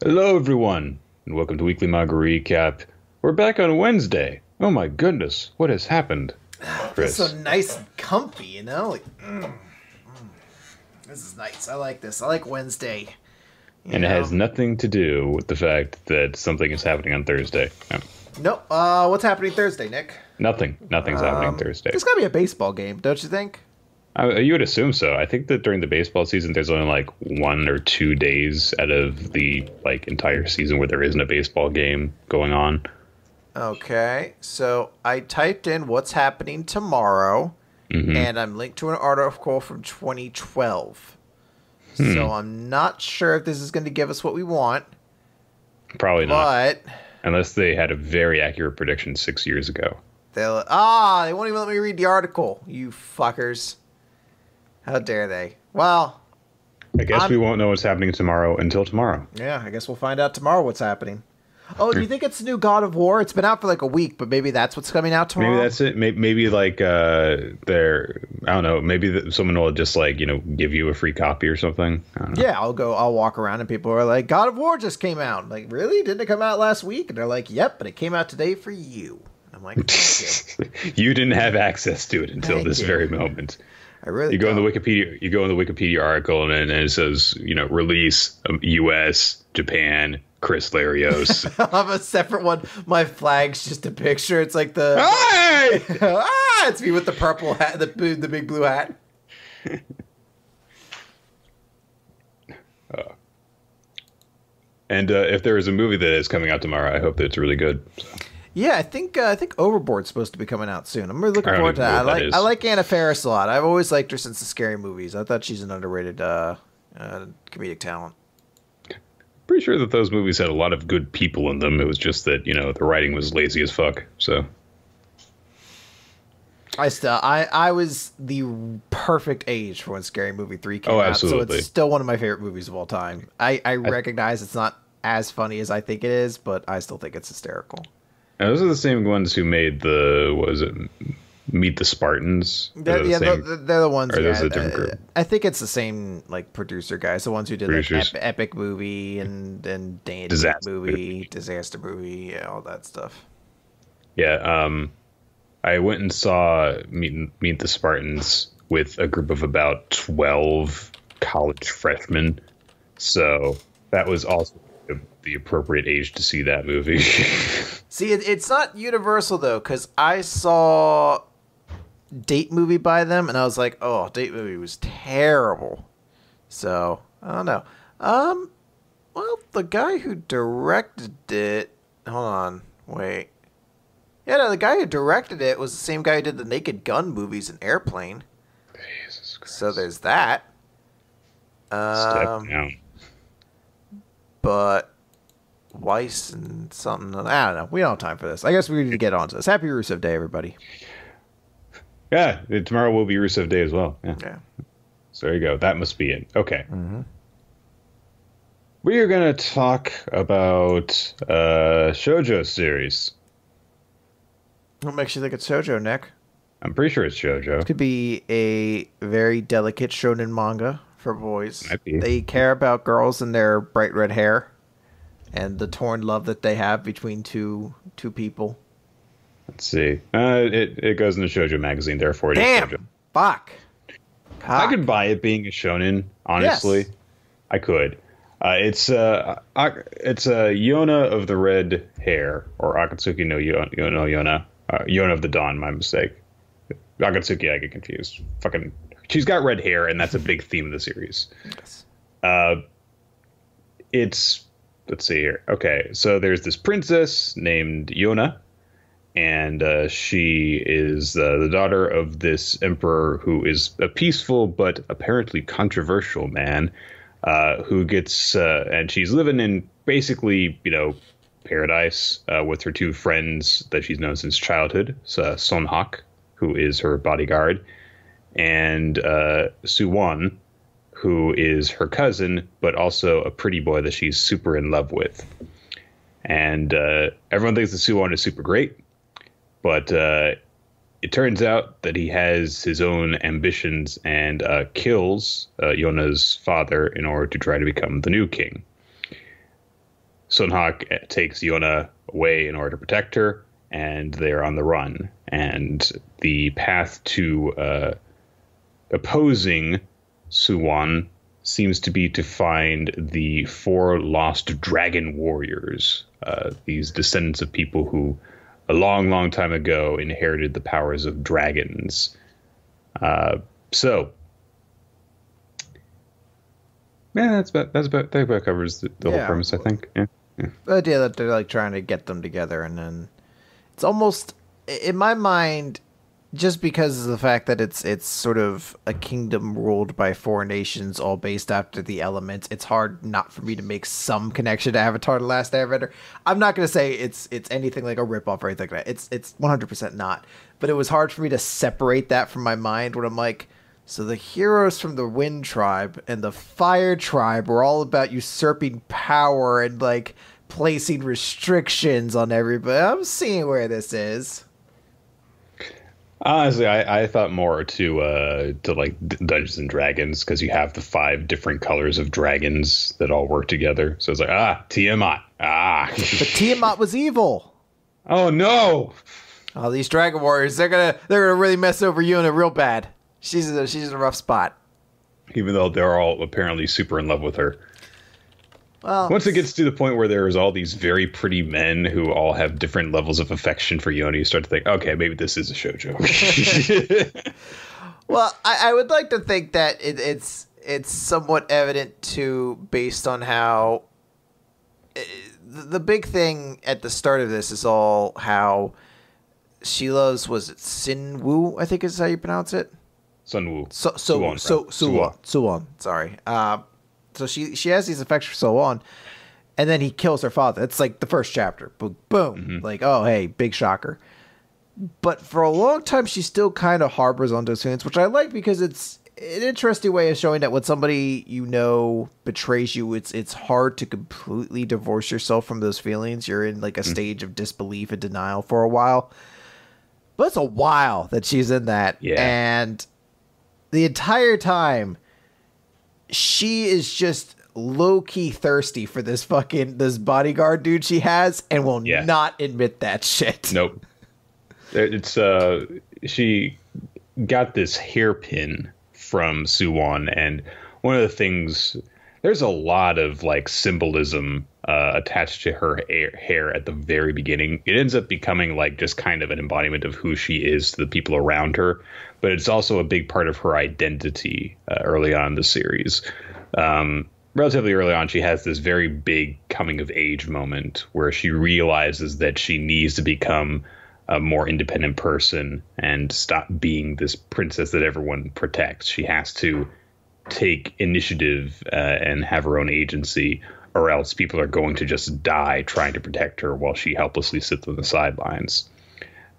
Hello, everyone, and welcome to Weekly Manga Recap. We're back on Wednesday. Oh my goodness, what has happened, It's Chris? so nice and comfy, you know? This is nice. I like this. I like Wednesday. And it has nothing to do with the fact that something is happening on Thursday. No, Nope. What's happening Thursday, Nick? nothing. Nothing's happening Thursday. There's gotta be a baseball game, don't you think? You would assume so. I think that during the baseball season, there's only like 1 or 2 days out of the entire season where there isn't a baseball game going on. Okay, so I typed in what's happening tomorrow, and I'm linked to an article from 2012. So I'm not sure if this is going to give us what we want. Probably not, But unless they had a very accurate prediction 6 years ago. they won't even let me read the article, you fuckers. How dare they? Well, I guess we won't know what's happening tomorrow until tomorrow. yeah, I guess we'll find out tomorrow what's happening. Oh, do you think it's the new God of War? It's been out for like a week, but maybe that's what's coming out tomorrow? Maybe that's it. Maybe they're, I don't know, maybe someone will just give you a free copy or something. I don't know. Yeah, I'll walk around and people are like, God of War just came out. I'm like, really? Didn't it come out last week? And they're like, yep, but it came out today for you. And I'm like, thank you. You didn't have access to it until Thank this you. very moment. I really You go in don't. the Wikipedia article and it says, release U.S., Japan, Chris Larios. I have a separate one. My flag's just a picture. It's like the Hey! it's me with the purple hat, the big blue hat. And if there is a movie that is coming out tomorrow, I hope that it's really good. So. Yeah, I think Overboard's supposed to be coming out soon. I'm really looking I don't forward to even know that. what that is. I like Anna Faris a lot. I've always liked her since the Scary Movies. I thought she's an underrated comedic talent. Pretty sure that those movies had a lot of good people in them. It was just that, the writing was lazy as fuck. So I was the perfect age for when Scary Movie 3 came out. absolutely. So it's still one of my favorite movies of all time. I recognize it's not as funny as I think it is, but I still think it's hysterical. and those are the same ones who made Meet the Spartans. They're the ones. Or Yeah, is it a different group? I think it's the same producer guys, the ones who did Producers. Epic Movie and Disaster Movie, Disaster Movie, yeah, all that stuff. Yeah. I went and saw Meet the Spartans with a group of about 12 college freshmen. So that was also the appropriate age to see that movie. See, it's not Universal though, because I saw Date Movie by them, and I was like, oh, Date Movie was terrible. So I don't know. Well, the guy who directed it. Hold on, wait. Yeah, no, the guy who directed it was the same guy who did the Naked Gun movies and Airplane. Jesus Christ. So there's that. Step down. But Weiss and something. I don't know. We don't have time for this. I guess we need to get on to this. Happy Rusev Day, everybody. Yeah, tomorrow will be Rusev Day as well. Yeah. Yeah. So there you go. That must be it. Okay. We are going to talk about shoujo series. What makes you think it's shoujo, Nick? I'm pretty sure it's shoujo. Could be a very delicate shonen manga for boys. Might be. They care about girls and their bright red hair and the torn love that they have between two people. Let's see. It goes in the shoujo magazine, therefore it is shoujo. Damn! Fuck! I could buy it being a shonen, honestly. Yes. I could. It's Yona of the red hair, or Akatsuki no Yona. Yona of the Dawn, my mistake. Akatsuki, I get confused. Fucking, she's got red hair, and that's a big theme of the series. Yes. Let's see here. Okay, so there's this princess named Yona, and she is the daughter of this emperor who is a peaceful but apparently controversial man who gets, and she's living in basically, paradise with her 2 friends that she's known since childhood. Sonhak, who is her bodyguard, and Suwon, who is her cousin, but also a pretty boy that she's super in love with. And everyone thinks that Suwon is super great, but it turns out that he has his own ambitions and kills Yona's father in order to try to become the new king. Sunhawk takes Yona away in order to protect her, and they're on the run. And the path to opposing Suwon seems to be to find the 4 lost dragon warriors, these descendants of people who a long, long time ago inherited the powers of dragons. So, yeah, that about covers the whole premise, I think. Yeah. The idea that they're like trying to get them together, and then it's almost, in my mind, just because of the fact that it's sort of a kingdom ruled by 4 nations, all based after the elements. It's hard not for me to make some connection to Avatar: The Last Airbender. I'm not going to say it's anything like a ripoff or anything like that. It's 100% not. But it was hard for me to separate that from my mind when I'm like, so the heroes from the Wind Tribe and the Fire Tribe were all about usurping power and like placing restrictions on everybody. I'm seeing where this is. Honestly, I thought more to like Dungeons and Dragons, because you have the 5 different colors of dragons that all work together. So it's like, Tiamat. But Tiamat was evil. Oh no! Oh, these dragon warriors, they're gonna really mess over Yona real bad. She's in a rough spot. Even though they're all apparently super in love with her. Well, once it gets to the point where there's all these very pretty men who all have different levels of affection for Yona, you start to think, okay, maybe this is a shoujo. Well, I would like to think that it's somewhat evident too, based on how the big thing at the start of this is all how she loves, was it Sinwoo, I think is how you pronounce it? Sunwoo. Suwon. Sorry. So she has these affections for Suwon, and then he kills her father. It's like the first chapter. Boom. Mm-hmm. Like, oh, hey, big shocker. But for a long time, she still kind of harbors on those feelings, which I like because it's an interesting way of showing that when somebody you know betrays you, it's hard to completely divorce yourself from those feelings. You're in like a stage of disbelief and denial for a while. But it's a while that she's in that. Yeah. And the entire time, she is just low-key thirsty for this bodyguard dude she has, and will not admit that shit. Nope. It's she got this hairpin from Suwon, and one of the things, there's a lot of like symbolism attached to her hair at the very beginning. It ends up becoming like just kind of an embodiment of who she is to the people around her, but it's also a big part of her identity early on in the series. Relatively early on, she has this very big coming of age moment where she realizes that she needs to become a more independent person and stop being this princess that everyone protects. She has to take initiative and have her own agency, or else people are going to just die trying to protect her while she helplessly sits on the sidelines.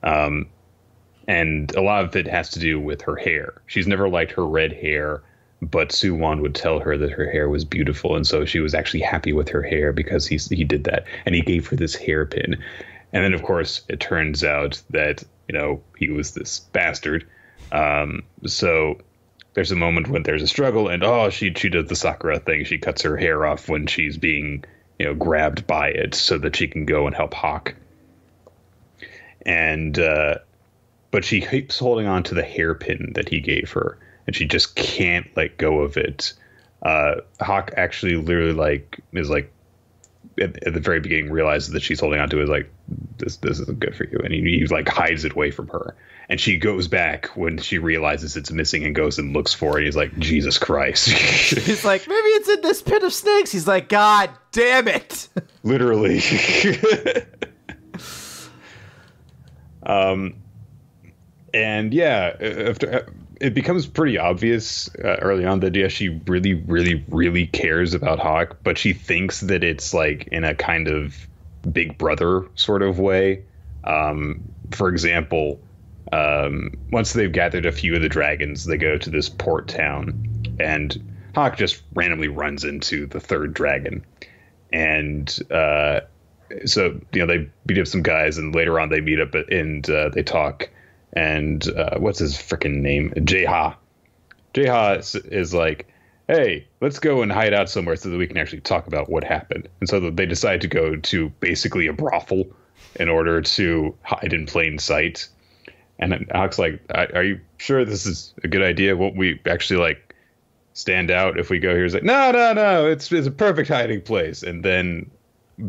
And a lot of it has to do with her hair. She's never liked her red hair, but Suwon would tell her that her hair was beautiful, and so she was actually happy with her hair because he did that, and he gave her this hairpin. And then, of course, it turns out that, he was this bastard. So there's a moment when there's a struggle, and she does the Sakura thing. She cuts her hair off when she's being, grabbed by it so that she can go and help Hawk. And but she keeps holding on to the hairpin that he gave her, and she just can't let go of it. Hawk actually literally is at the very beginning realizes that she's holding on to it, like, this isn't good for you, and he hides it away from her, and she goes back when she realizes it's missing and goes and looks for it. He's like, Jesus Christ. He's like, maybe it's in this pit of snakes. He's like, God damn it. Literally. And yeah, after it becomes pretty obvious early on that she really, really, really cares about Hawk, but she thinks that it's like in a kind of big brother sort of way. For example, once they've gathered a few of the dragons, they go to this port town, and Hawk just randomly runs into the 3rd dragon. And so, they beat up some guys, and later on they meet up and they talk. And what's his freaking name? Jeha is like, hey, let's go and hide out somewhere so that we can actually talk about what happened. And so they decide to go to basically a brothel in order to hide in plain sight. And Hawk's like, are you sure this is a good idea? Won't we actually like stand out if we go here? He's like, no, it's a perfect hiding place. And then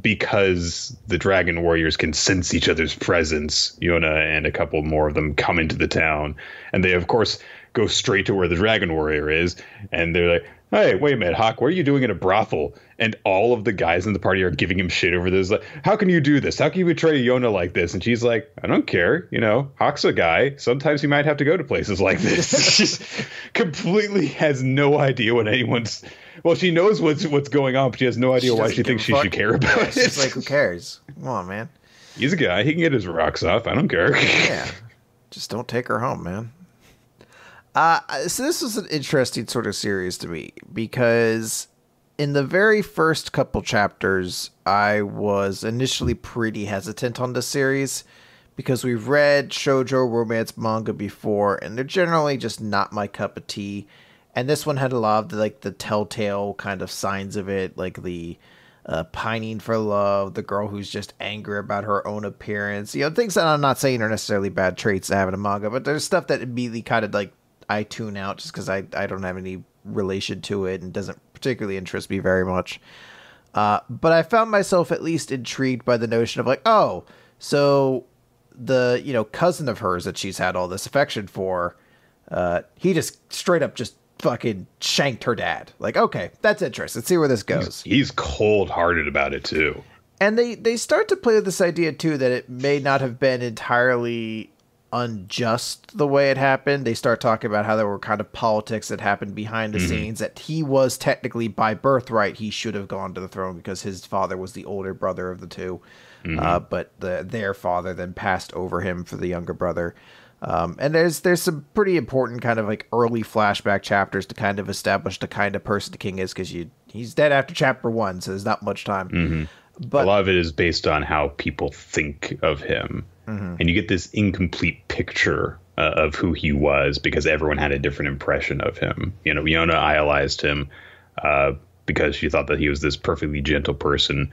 because the dragon warriors can sense each other's presence, Yona and a couple more of them come into the town, and they of course go straight to where the dragon warrior is, and they're like, hey, wait a minute, Hawk, what are you doing in a brothel? And all of the guys in the party are giving him shit over this. Like, how can you do this? How can you betray Yona like this? And she's like, I don't care. You know, Hawk's a guy. Sometimes he might have to go to places like this. She completely has no idea what anyone's... Well, she knows what's going on, but she has no idea why she thinks she should care about it. She's like, who cares? Come on, man. He's a guy. He can get his rocks off. I don't care. Yeah. Just don't take her home, man. So this was an interesting sort of series to me because in the very first couple chapters, I was initially pretty hesitant on this series because we've read shoujo romance manga before, and they're generally just not my cup of tea. And this one had a lot of the telltale kind of signs of it, like the pining for love, the girl who's just angry about her own appearance, you know, things that I'm not saying are necessarily bad traits to have in a manga, but there's stuff that immediately kind of like I tune out just because I don't have any relation to it and doesn't particularly interest me very much. But I found myself at least intrigued by the notion of like, oh, so the, you know, cousin of hers that she's had all this affection for, he just straight up just fucking shanked her dad. Like, okay, that's interesting. Let's see where this goes. He's cold-hearted about it too. And they start to play with this idea too that it may not have been entirely unjust the way it happened. They start talking about how there were kind of politics that happened behind the scenes, that he was technically by birthright, he should have gone to the throne because his father was the older brother of the two. But their father then passed over him for the younger brother. And there's some pretty important kind of like early flashback chapters to kind of establish the kind of person the king is, because he's dead after chapter 1, so there's not much time. But a lot of it is based on how people think of him. And you get this incomplete picture of who he was because everyone had a different impression of him. You know, Yona idolized him because she thought that he was this perfectly gentle person.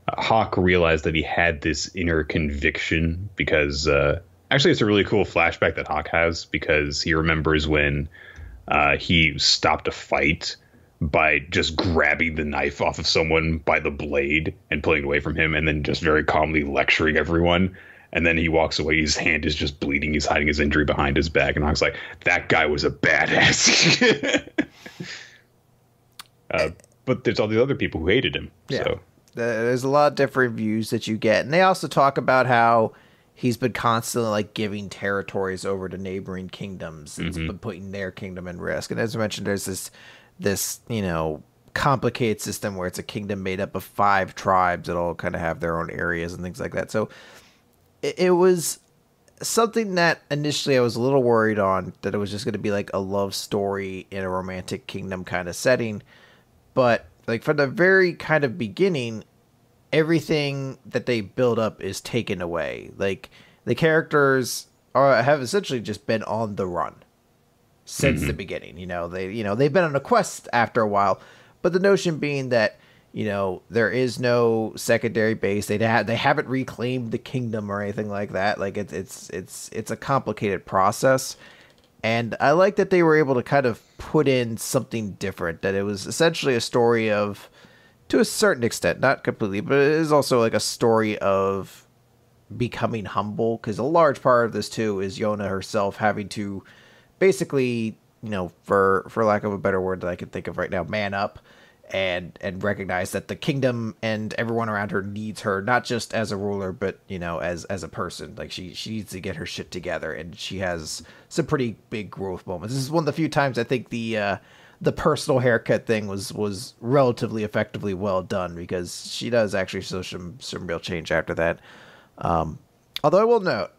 Hawk realized that he had this inner conviction because actually it's a really cool flashback that Hawk has, because he remembers when he stopped a fight by just grabbing the knife off of someone by the blade and pulling it away from him, and then just very calmly lecturing everyone. And then he walks away. His hand is just bleeding. He's hiding his injury behind his back. And I was like, that guy was a badass. But there's all these other people who hated him. yeah, So there's a lot of different views that you get. And they also talk about how he's been constantly like giving territories over to neighboring kingdoms and been putting their kingdom in risk. And as I mentioned, there's this, you know, complicated system where it's a kingdom made up of 5 tribes that all kind of have their own areas and things like that. So it was something that initially I was a little worried on, that it was just going to be like a love story in a romantic kingdom kind of setting. But like from the very kind of beginning, everything that they build up is taken away. Like the characters have essentially just been on the run since the beginning. They've been on a quest after a while, but the notion being that, you know, there is no secondary base. They haven't reclaimed the kingdom or anything like that. Like it's a complicated process. And I like that they were able to kind of put in something different, that it was essentially a story of, to a certain extent, not completely, but it is also like a story of becoming humble, because a large part of this too is Yona herself having to basically, you know, for lack of a better word that I can think of right now, man up and recognize that the kingdom and everyone around her needs her, not just as a ruler, but, you know, as a person. Like she needs to get her shit together, and she has some pretty big growth moments. This is one of the few times I think the personal haircut thing was relatively effectively well done, because she does actually show some real change after that. Although I will note,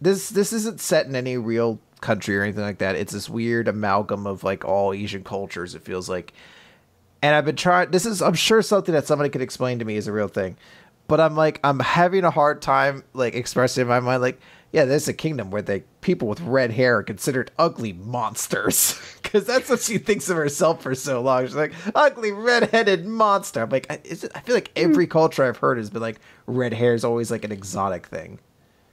this isn't set in any real country or anything like that. It's this weird amalgam of like all Asian cultures, it feels like. And I've been trying, I'm sure something that somebody could explain to me is a real thing, but I'm having a hard time like expressing in my mind, like, yeah, there's a kingdom where people with red hair are considered ugly monsters. Because that's what she thinks of herself for so long. She's like, ugly red-headed monster. I'm like, I feel like every culture I've heard has been like, red hair is always like an exotic thing.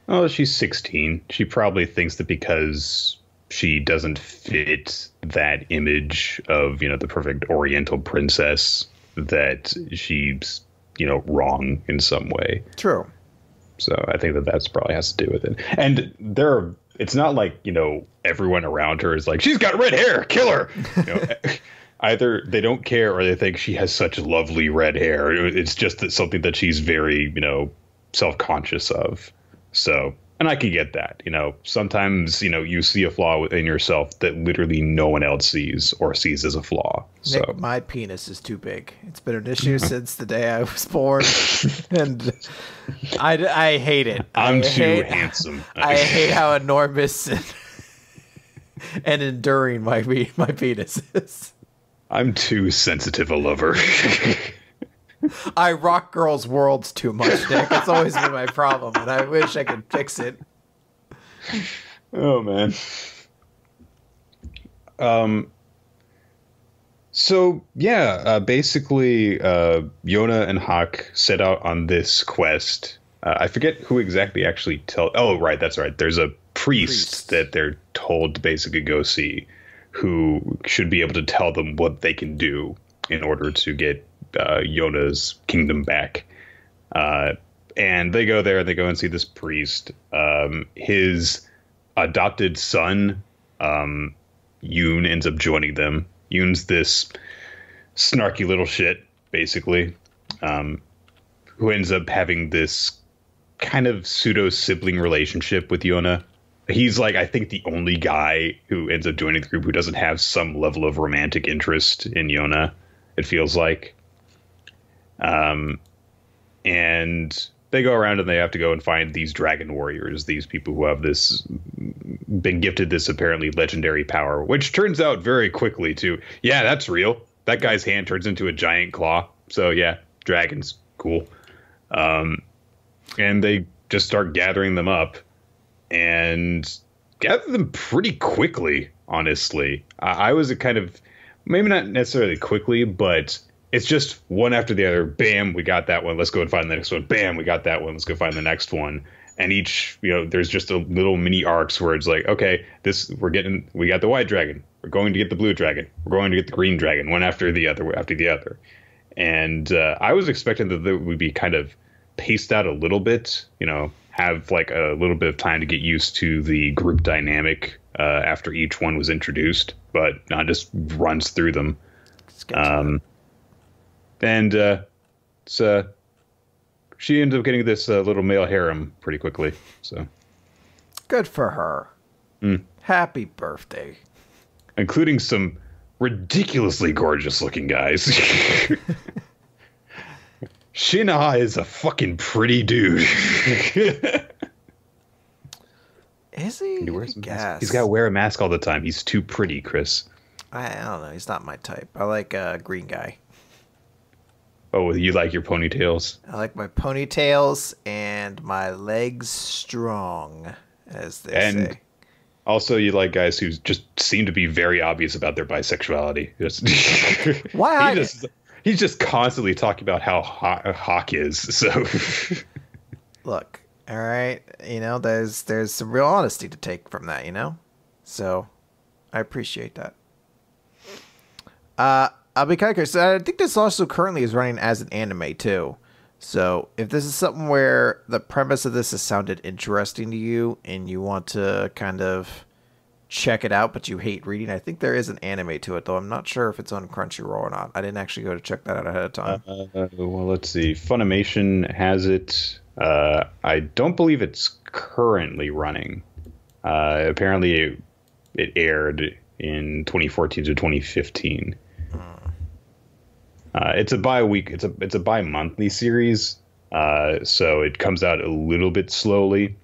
Oh, she's 16. She probably thinks that because she doesn't fit that image of, the perfect Oriental princess, that she's, wrong in some way. True. So I think that's probably has to do with it. And it's not like, everyone around her is like, she's got red hair, kill her. Either they don't care or they think she has such lovely red hair. It's just something that she's very, self-conscious of. So, and I can get that, sometimes, you see a flaw in yourself that literally no one else sees or sees as a flaw. So Nick, my penis is too big. It's been an issue since the day I was born, and I hate it. I'm too handsome. I hate how enormous and enduring my penis is. I'm too sensitive a lover. I rock girls' worlds too much, Nick. It's always been my problem, and I wish I could fix it. Oh, man. So, yeah, basically, Yona and Hawk set out on this quest. I forget who exactly actually Oh, right, that's right. There's a priest that they're told to basically go see, who should be able to tell them what they can do in order to get Yona's kingdom back. And they go there and they go and see this priest. His adopted son, Yoon, ends up joining them. Yoon's this snarky little shit, basically, who ends up having this kind of pseudo sibling relationship with Yona. He's like, I think, the only guy who ends up joining the group who doesn't have some level of romantic interest in Yona, it feels like. And they go around and they have to go and find these dragon warriors, these people who have been gifted this apparently legendary power, which turns out very quickly to, yeah, that's real. That guy's hand turns into a giant claw. So yeah, dragons, cool. And they just start gathering them up and gather them pretty quickly, honestly. I was maybe not necessarily quickly, but it's just one after the other. Bam, we got that one. Let's go and find the next one. Bam, we got that one. Let's go find the next one. And each, there's just a little mini arcs where it's like, okay, we got the white dragon. We're going to get the blue dragon. We're going to get the green dragon, one after the other. And I was expecting that it would be kind of paced out a little bit, have like a little bit of time to get used to the group dynamic after each one was introduced, but no, it just runs through them. She ends up getting this little male harem pretty quickly. So good for her. Happy birthday. Including some ridiculously gorgeous looking guys. Shina is a fucking pretty dude. Is he? He wears a mask. He's got to wear a mask all the time. He's too pretty, Chris. I don't know. He's not my type. I like a green guy. Oh, you like your ponytails? I like my ponytails and my legs strong, as they say. Also, you like guys who just seem to be very obvious about their bisexuality. Why? He's just constantly talking about how Hawk is. So, look, all right, there's some real honesty to take from that, So, I appreciate that. I'll be kind of curious. I think this also currently is running as an anime too. So if this is something where the premise of this has sounded interesting to you and you want to kind of check it out, but you hate reading, I think there is an anime to it, though I'm not sure if it's on Crunchyroll or not. I didn't actually go to check that out ahead of time. Well, let's see. Funimation has it. I don't believe it's currently running. Apparently it aired in 2014 to 2015. It's a it's a bi-monthly series, so it comes out a little bit slowly.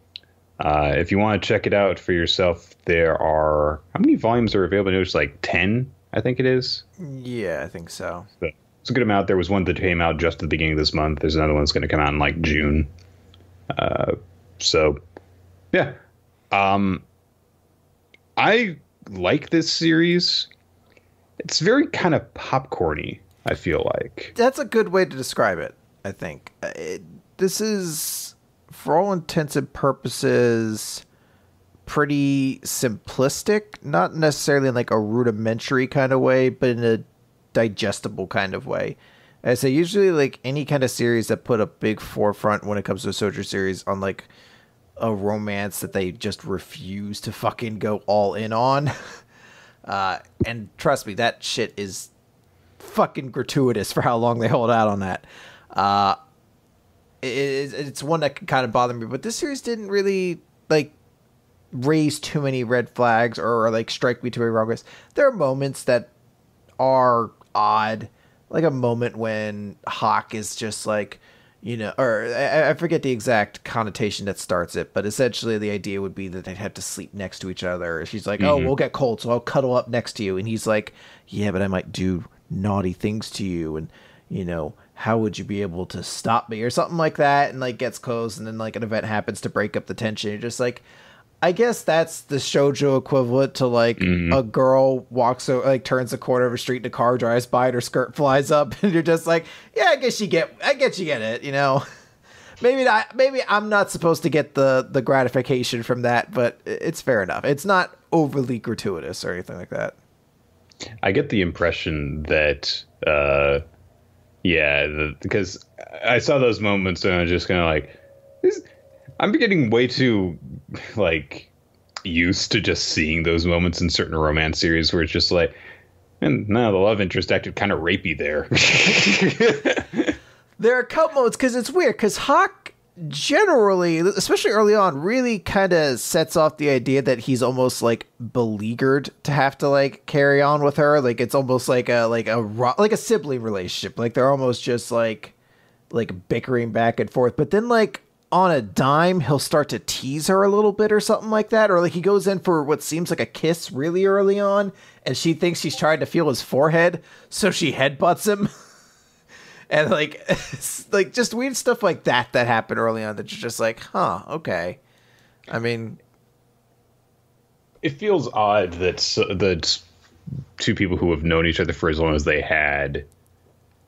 If you want to check it out for yourself, there are, how many volumes are available? It's like 10, I think it is. Yeah, I think so. It's a good amount. There was one that came out just at the beginning of this month. There's another one that's going to come out in like June. So, yeah, Um, I like this series. It's very kind of popcorny, I feel like. That's a good way to describe it, I think. This is, for all intents and purposes, pretty simplistic. Not necessarily in like a rudimentary kind of way, but in a digestible kind of way. I say usually like any kind of series that put a big forefront when it comes to a Soju series on like a romance that they just refuse to fucking go all in on. And trust me, that shit is fucking gratuitous for how long they hold out on that. It's one that can kind of bother me, but this series didn't really like raise too many red flags or like strike me too many wrong ways. There are moments that are odd, like a moment when Hawk is just like, you know, or I forget the exact connotation that starts it, but essentially the idea would be that they'd have to sleep next to each other. She's like, oh, we'll get cold, so I'll cuddle up next to you. And he's like, yeah, but I might do naughty things to you. And, you know, how would you be able to stop me or something like that? And like gets close, and then like an event happens to break up the tension. You're just like, I guess that's the shoujo equivalent to like a girl walks over, like turns the corner of a street and a car drives by and her skirt flies up, and you're just like, yeah, I guess you get it, you know. Maybe I'm not supposed to get the gratification from that, but it's fair enough. It's not overly gratuitous or anything like that. I get the impression that, because I saw those moments and I was just kind of like, I'm getting way too, like, used to just seeing those moments in certain romance series where it's just like, and no, the love interest acted kind of rapey there. There are a couple moments, because it's weird, because Hawk generally, especially early on, really kind of sets off the idea that he's almost like beleaguered to have to like carry on with her. Like it's almost like a sibling relationship. Like they're almost just like bickering back and forth. But then like on a dime, he'll start to tease her a little bit or something like that. Or like he goes in for what seems like a kiss really early on, and she thinks he's trying to feel his forehead, so she headbutts him. And like, like just weird stuff like that happened early on that you're just like, huh, okay. I mean, it feels odd that the two people who have known each other for as long as they had,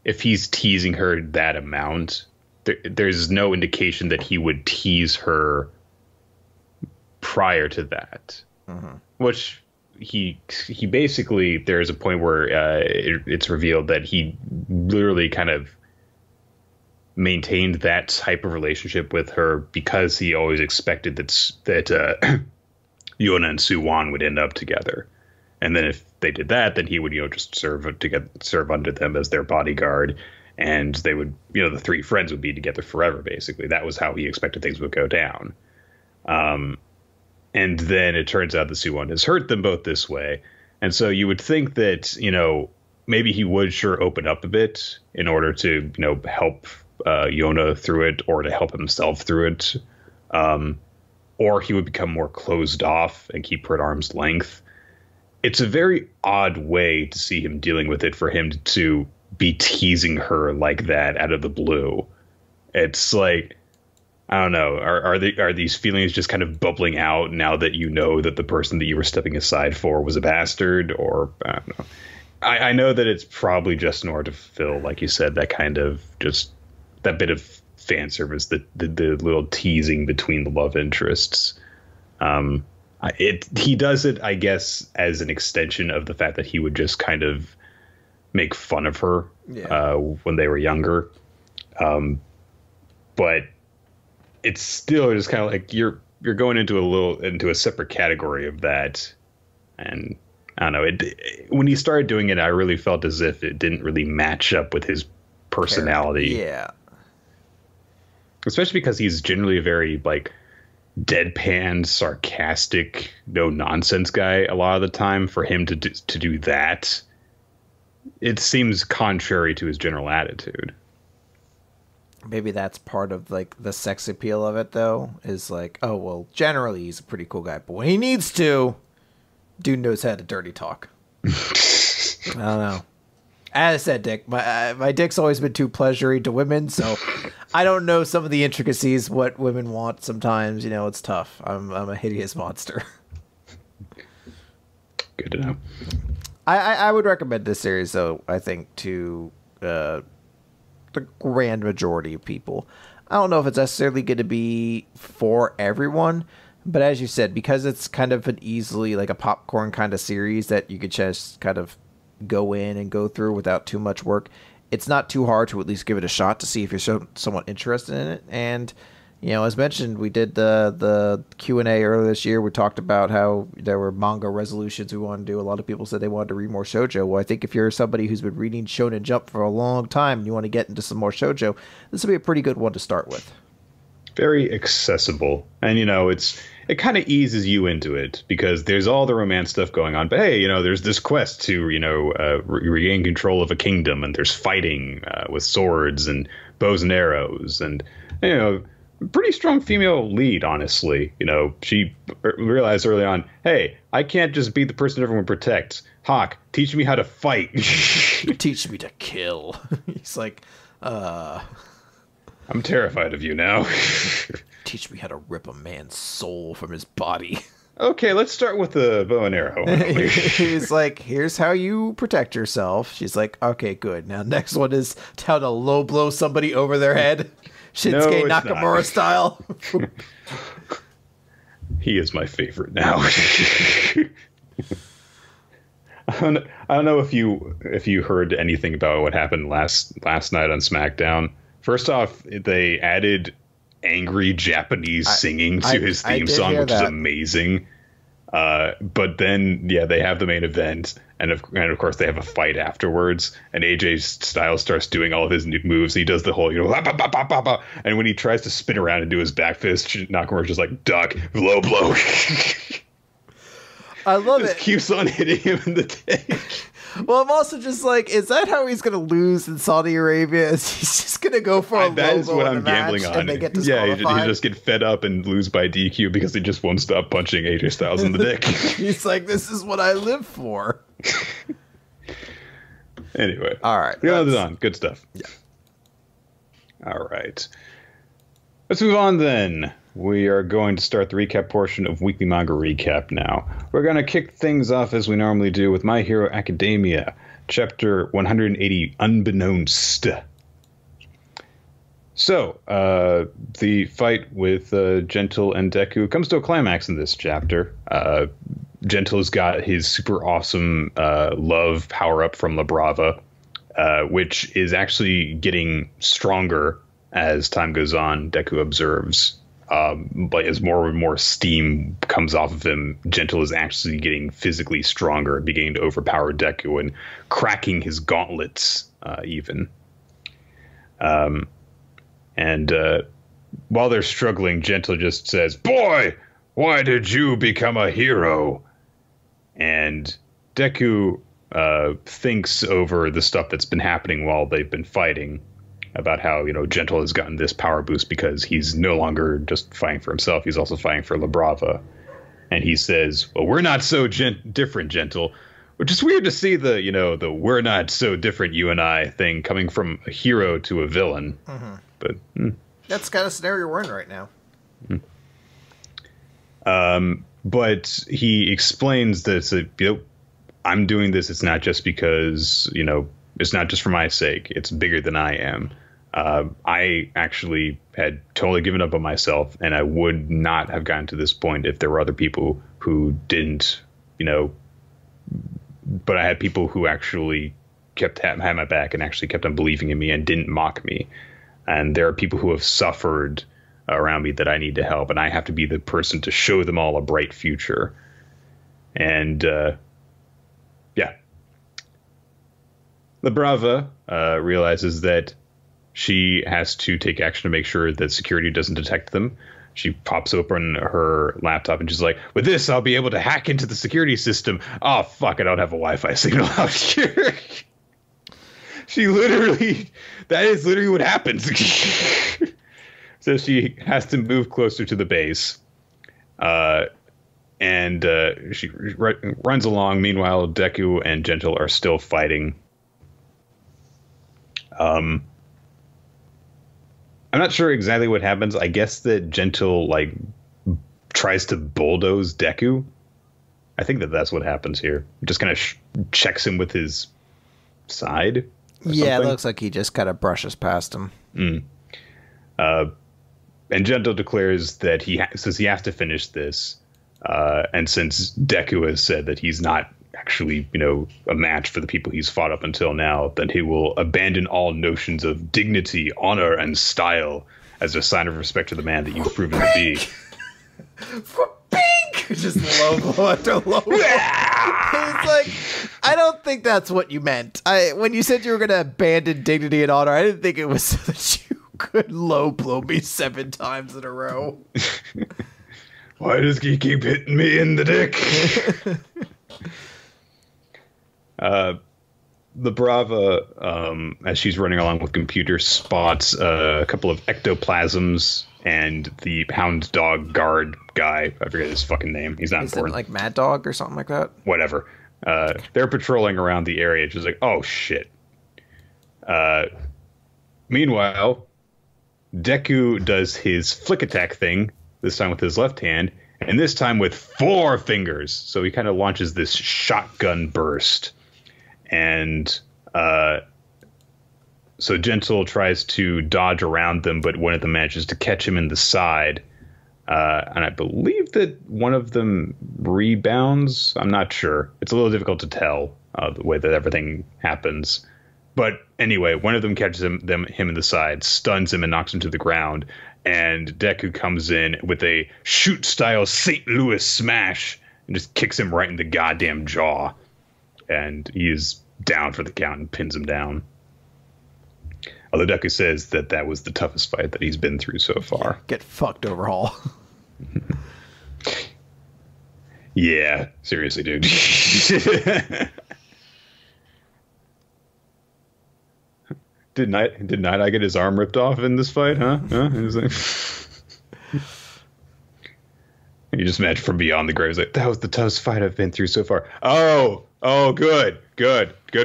if he's teasing her that amount, there's no indication that he would tease her prior to that. Which he basically, there's a point where it's revealed that he literally kind of maintained that type of relationship with her because he always expected that Yona and Suwon would end up together. And then if they did that, then he would, just serve under them as their bodyguard. And they would, the three friends would be together forever, basically. That was how he expected things would go down. And then it turns out that Suwon has hurt them both this way. And so you would think that, maybe he would sure open up a bit in order to, help Yona through it, or to help himself through it. Or he would become more closed off and keep her at arm's length. It's a very odd way to see him dealing with it, for him to be teasing her like that out of the blue. It's like, I don't know. Are these feelings just kind of bubbling out now that you know that the person that you were stepping aside for was a bastard? Or I don't know. I know that it's probably just in order to fill, like you said, that kind of just that bit of fan service, the little teasing between the love interests. He does it, I guess, as an extension of the fact that he would just kind of make fun of her when they were younger. But it's still just kind of like you're going into a separate category of that. And I don't know, when he started doing it, I really felt as if it didn't really match up with his personality. Yeah. Especially because he's generally a very like deadpan, sarcastic, no nonsense guy a lot of the time. For him to do that, it seems contrary to his general attitude. Maybe that's part of like the sex appeal of it, though, is like, oh, well, generally he's a pretty cool guy, but when he needs to, dude knows how to dirty talk. I don't know. As I said, Dick, my dick's always been too pleasuring to women, so I don't know some of the intricacies what women want. Sometimes, you know, it's tough. I'm a hideous monster. Good to know. I would recommend this series, though, I think, to the grand majority of people. I don't know if it's necessarily going to be for everyone, but as you said, because it's kind of an easily, like a popcorn kind of series that you could just kind of go in and go through without too much work, it's not too hard to at least give it a shot to see if you're somewhat interested in it. And, you know, as mentioned, we did the Q&A earlier this year. We talked about how there were manga resolutions we wanted to do. A lot of people said they wanted to read more shoujo. Well, I think if you're somebody who's been reading Shonen Jump for a long time and you want to get into some more shoujo, this would be a pretty good one to start with. Very accessible. And, you know, it kind of eases you into it because there's all the romance stuff going on. But, hey, you know, there's this quest to, you know, regain control of a kingdom. And there's fighting with swords and bows and arrows. And, you know, pretty strong female lead, honestly. You know, she realized early on, hey, I can't just be the person everyone protects. Hawk, teach me how to fight. Teach me to kill. He's like, I'm terrified of you now. Teach me how to rip a man's soul from his body. Okay, let's start with the bow and arrow. He's like, here's how you protect yourself. She's like, okay, good. Now, next one is how to low blow somebody over their head. Shinsuke Nakamura style. He is my favorite now. I don't know if you heard anything about what happened last night on SmackDown. First off, they added angry Japanese singing to his theme song, which is amazing. But then, yeah, they have the main event, and of course they have a fight afterwards. And AJ Styles starts doing all of his new moves. He does the whole, you know, and when he tries to spin around and do his back fist, Nakamura's just like duck, low blow. I love just it. Keeps on hitting him in the dick. Well, I'm also just like, is that how he's going to lose in Saudi Arabia? Is he's just going to go for a that is what I'm gambling on. And they get he just get fed up and lose by DQ because he just won't stop punching AJ Styles in the dick. He's like, this is what I live for. Anyway. All right. On. Good stuff. Yeah. All right. Let's move on then. We are going to start the recap portion of Weekly Manga Recap now. We're going to kick things off as we normally do with My Hero Academia, Chapter 180, Unbeknownst. So, the fight with Gentle and Deku comes to a climax in this chapter. Gentle has got his super awesome love power-up from La Brava, which is actually getting stronger as time goes on, Deku observes. But as more and more steam comes off of him, Gentle is actually getting physically stronger, beginning to overpower Deku and cracking his gauntlets even. And while they're struggling, Gentle just says, "Boy, why did you become a hero?" And Deku thinks over the stuff that's been happening while they've been fighting, about how, you know, Gentle has gotten this power boost because he's no longer just fighting for himself. He's also fighting for La Brava. And he says, well, we're not so different, Gentle, which is weird to see the, you know, the we're not so different, you and I thing coming from a hero to a villain. Mm-hmm. But that's the kind of scenario we're in right now. But he explains that, you know, I'm doing this. It's not just because, you know, it's not just for my sake. It's bigger than I am. I actually had totally given up on myself, and I would not have gotten to this point if there were other people who didn't, you know, but I had people who actually had my back and actually kept on believing in me and didn't mock me. And there are people who have suffered around me that I need to help, and I have to be the person to show them all a bright future. And, yeah. La Brava realizes that she has to take action to make sure that security doesn't detect them. She pops open her laptop and she's like, with this, I'll be able to hack into the security system. Oh, fuck, I don't have a Wi-Fi signal out here. That is literally what happens. So she has to move closer to the base. And she runs along. Meanwhile, Deku and Gentle are still fighting. I'm not sure exactly what happens. I guess that Gentle like tries to bulldoze Deku. I think that that's what happens here. Just kind of checks him with his side. Yeah, it looks like he just kind of brushes past him. And Gentle declares that says he has to finish this. And since Deku has said that he's not actually, a match for the people he's fought up until now, then he will abandon all notions of dignity, honor, and style as a sign of respect to the man that you've proven to be. For pink! Just low blow after low blow. It's like, I don't think that's what you meant. When you said you were going to abandon dignity and honor, I didn't think it was so that you could low blow me 7 times in a row. Why does he keep hitting me in the dick? The Brava, as she's running along with computer, spots a couple of ectoplasms and the hound dog guard guy. I forget his fucking name. He's not important. Like Mad Dog or something like that? Whatever. They're patrolling around the area. She's like, oh, shit. Meanwhile, Deku does his flick attack thing, this time with his left hand, and this time with 4 fingers. So he kind of launches this shotgun burst. And so Gentle tries to dodge around them, but one of them manages to catch him in the side. And I believe that one of them rebounds. I'm not sure. It's a little difficult to tell the way that everything happens. But anyway, one of them catches him in the side, stuns him, and knocks him to the ground. And Deku comes in with a shoot-style St. Louis smash and just kicks him right in the goddamn jaw. And he is down for the count and pins him down. Although Deku says that that was the toughest fight that he's been through so far. Get fucked overhaul. Yeah, seriously, dude. Did Night Eye get his arm ripped off in this fight, huh? You just imagine from beyond the grave. It's like, that was the toughest fight I've been through so far. Oh, good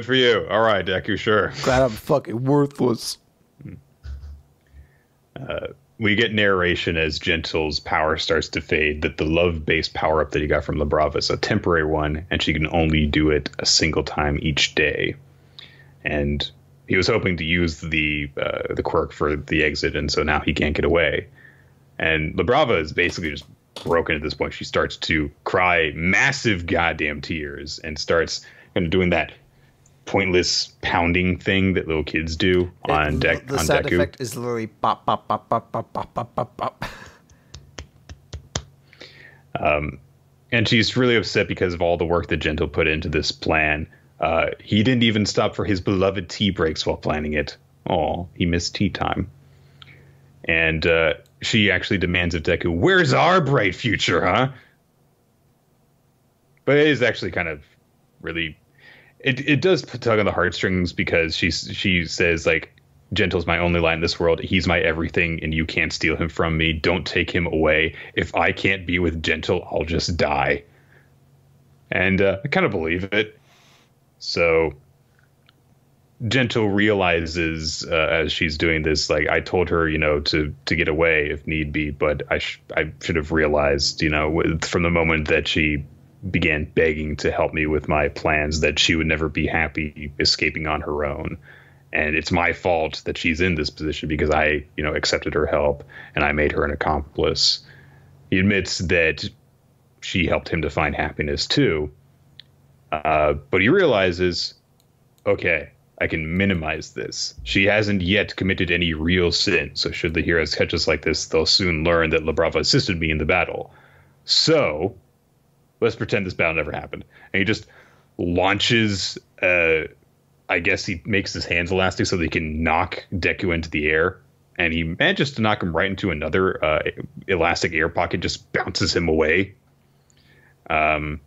for you. All right, Deku, sure. Glad I'm fucking worthless. We get narration as Gentle's power starts to fade, that the love-based power-up that he got from La Brava is a temporary one, and she can only do it a single time each day. And he was hoping to use the quirk for the exit, and so now he can't get away. And La Brava is basically just broken at this point. She starts to cry massive goddamn tears and starts kind of doing that pointless pounding thing that little kids do on Deku. The sound effect is literally bop, bop, bop, bop, bop, bop, bop, bop, bop. And she's really upset because of all the work that Gentle put into this plan. He didn't even stop for his beloved tea breaks while planning it. Oh, he missed tea time. And she actually demands of Deku, where's our bright future, huh? But it is actually kind of really... It does tug on the heartstrings because she says, like, Gentle's my only light in this world. He's my everything, and you can't steal him from me. Don't take him away. If I can't be with Gentle, I'll just die. And I kind of believe it. So Gentle realizes as she's doing this, like, I told her, to get away if need be, but I should have realized, from the moment that she began begging to help me with my plans, that she would never be happy escaping on her own. And it's my fault that she's in this position because I, accepted her help and I made her an accomplice. He admits that she helped him to find happiness too. But he realizes, okay, I can minimize this. She hasn't yet committed any real sin. So should the heroes catch us like this, they'll soon learn that La Brava assisted me in the battle. So let's pretend this battle never happened. And he just launches, I guess he makes his hands elastic so that he can knock Deku into the air. And he manages to knock him right into another elastic air pocket, just bounces him away. And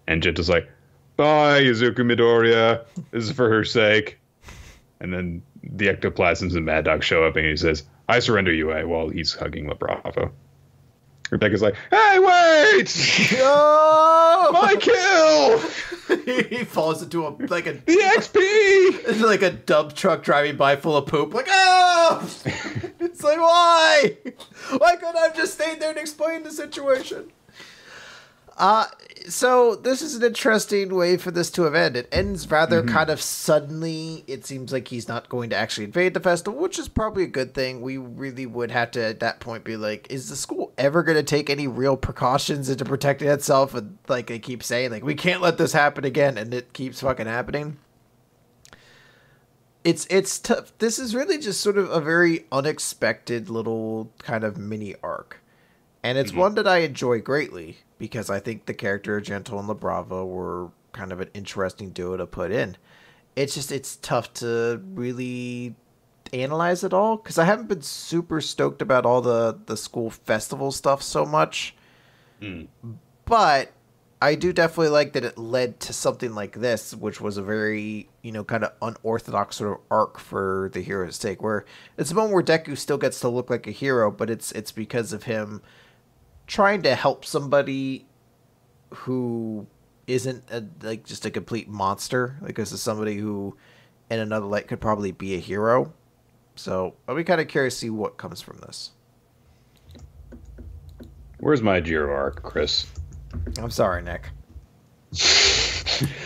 Gentle's like, bye, Izuku Midoriya. This is for her sake. And then the ectoplasms and Mad Dog show up and he says, I surrender, UA, while he's hugging La Brava. Rebecca's like, "Hey, wait! Oh! My kill! He falls into The XP! like a dump truck driving by full of poop. Like, oh! It's like, why? Why couldn't I have just stayed there and explained the situation? So this is an interesting way for this to have ended. It ends rather kind of suddenly. It seems like he's not going to actually invade the festival, which is probably a good thing. We really would have to, at that point, be like, is the school ever going to take any real precautions into protecting itself? And like they keep saying, like, we can't let this happen again, and it keeps fucking happening. It's tough. This is really just sort of a very unexpected little kind of mini arc. And it's one that I enjoy greatly because I think the character of Gentle and LaBrava were kind of an interesting duo to put in. It's tough to really analyze it all because I haven't been super stoked about all the school festival stuff so much. But I do definitely like that it led to something like this, which was a very, kind of unorthodox sort of arc for the hero's take, where it's a moment where Deku still gets to look like a hero, but it's because of him trying to help somebody who isn't just a complete monster. Like, this is somebody who in another light could probably be a hero. So I'll be kind of curious to see what comes from this. Where's my Jiro arc, Chris? I'm sorry, Nick.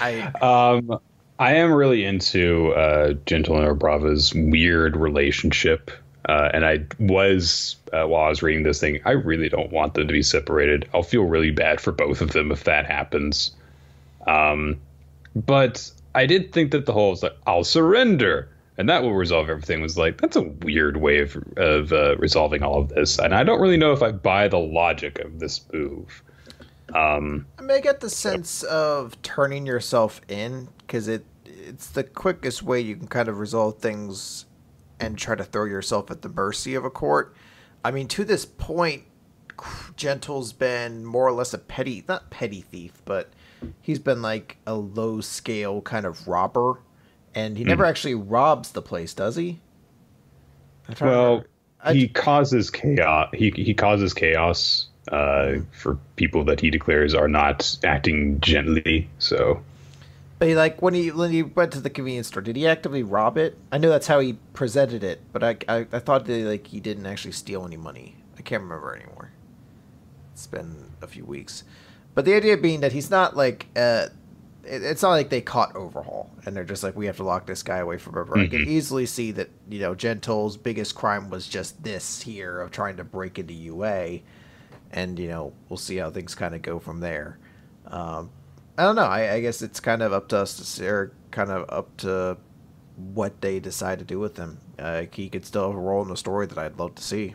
I am really into Gentle and Brava's weird relationship. And I was, while I was reading this thing, I really don't want them to be separated. I'll feel really bad for both of them if that happens. But I did think that the whole was like, I'll surrender, and that will resolve everything, was like, that's a weird way of resolving all of this. And I don't really know if I buy the logic of this move. I may get the sense of turning yourself in, because it's the quickest way you can kind of resolve things and try to throw yourself at the mercy of a court. I mean, to this point, Gentle's been more or less not petty thief, but he's been like a low scale kind of robber, and he never actually robs the place, does he? Well, he causes chaos. He causes chaos for people that he declares are not acting gently. So. But like when he went to the convenience store, did he actively rob it? I know that's how he presented it, but I thought that he didn't actually steal any money. I can't remember anymore. It's been a few weeks, but the idea being that he's not like it's not like they caught Overhaul and they're just like, we have to lock this guy away forever. I can easily see that Gentle's biggest crime was just this here of trying to break into UA, and we'll see how things kind of go from there. I don't know. I guess it's kind of up to us to see, or kind of up to what they decide to do with him. He could still have a role in the story that I'd love to see.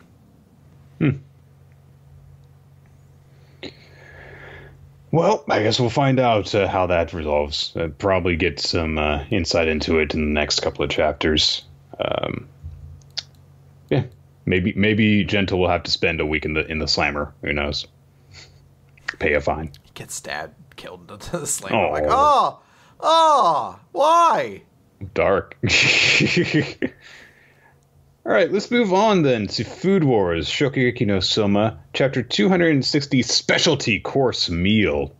Well, I guess we'll find out how that resolves. Probably get some insight into it in the next couple of chapters. Yeah, maybe Gentle will have to spend a week in the slammer. Who knows? Pay a fine. He gets stabbed, killed into the slammer. Like, oh, why? Dark. All right, let's move on then to Food Wars, Shokugeki no Soma, Chapter 260, Specialty Course Meal.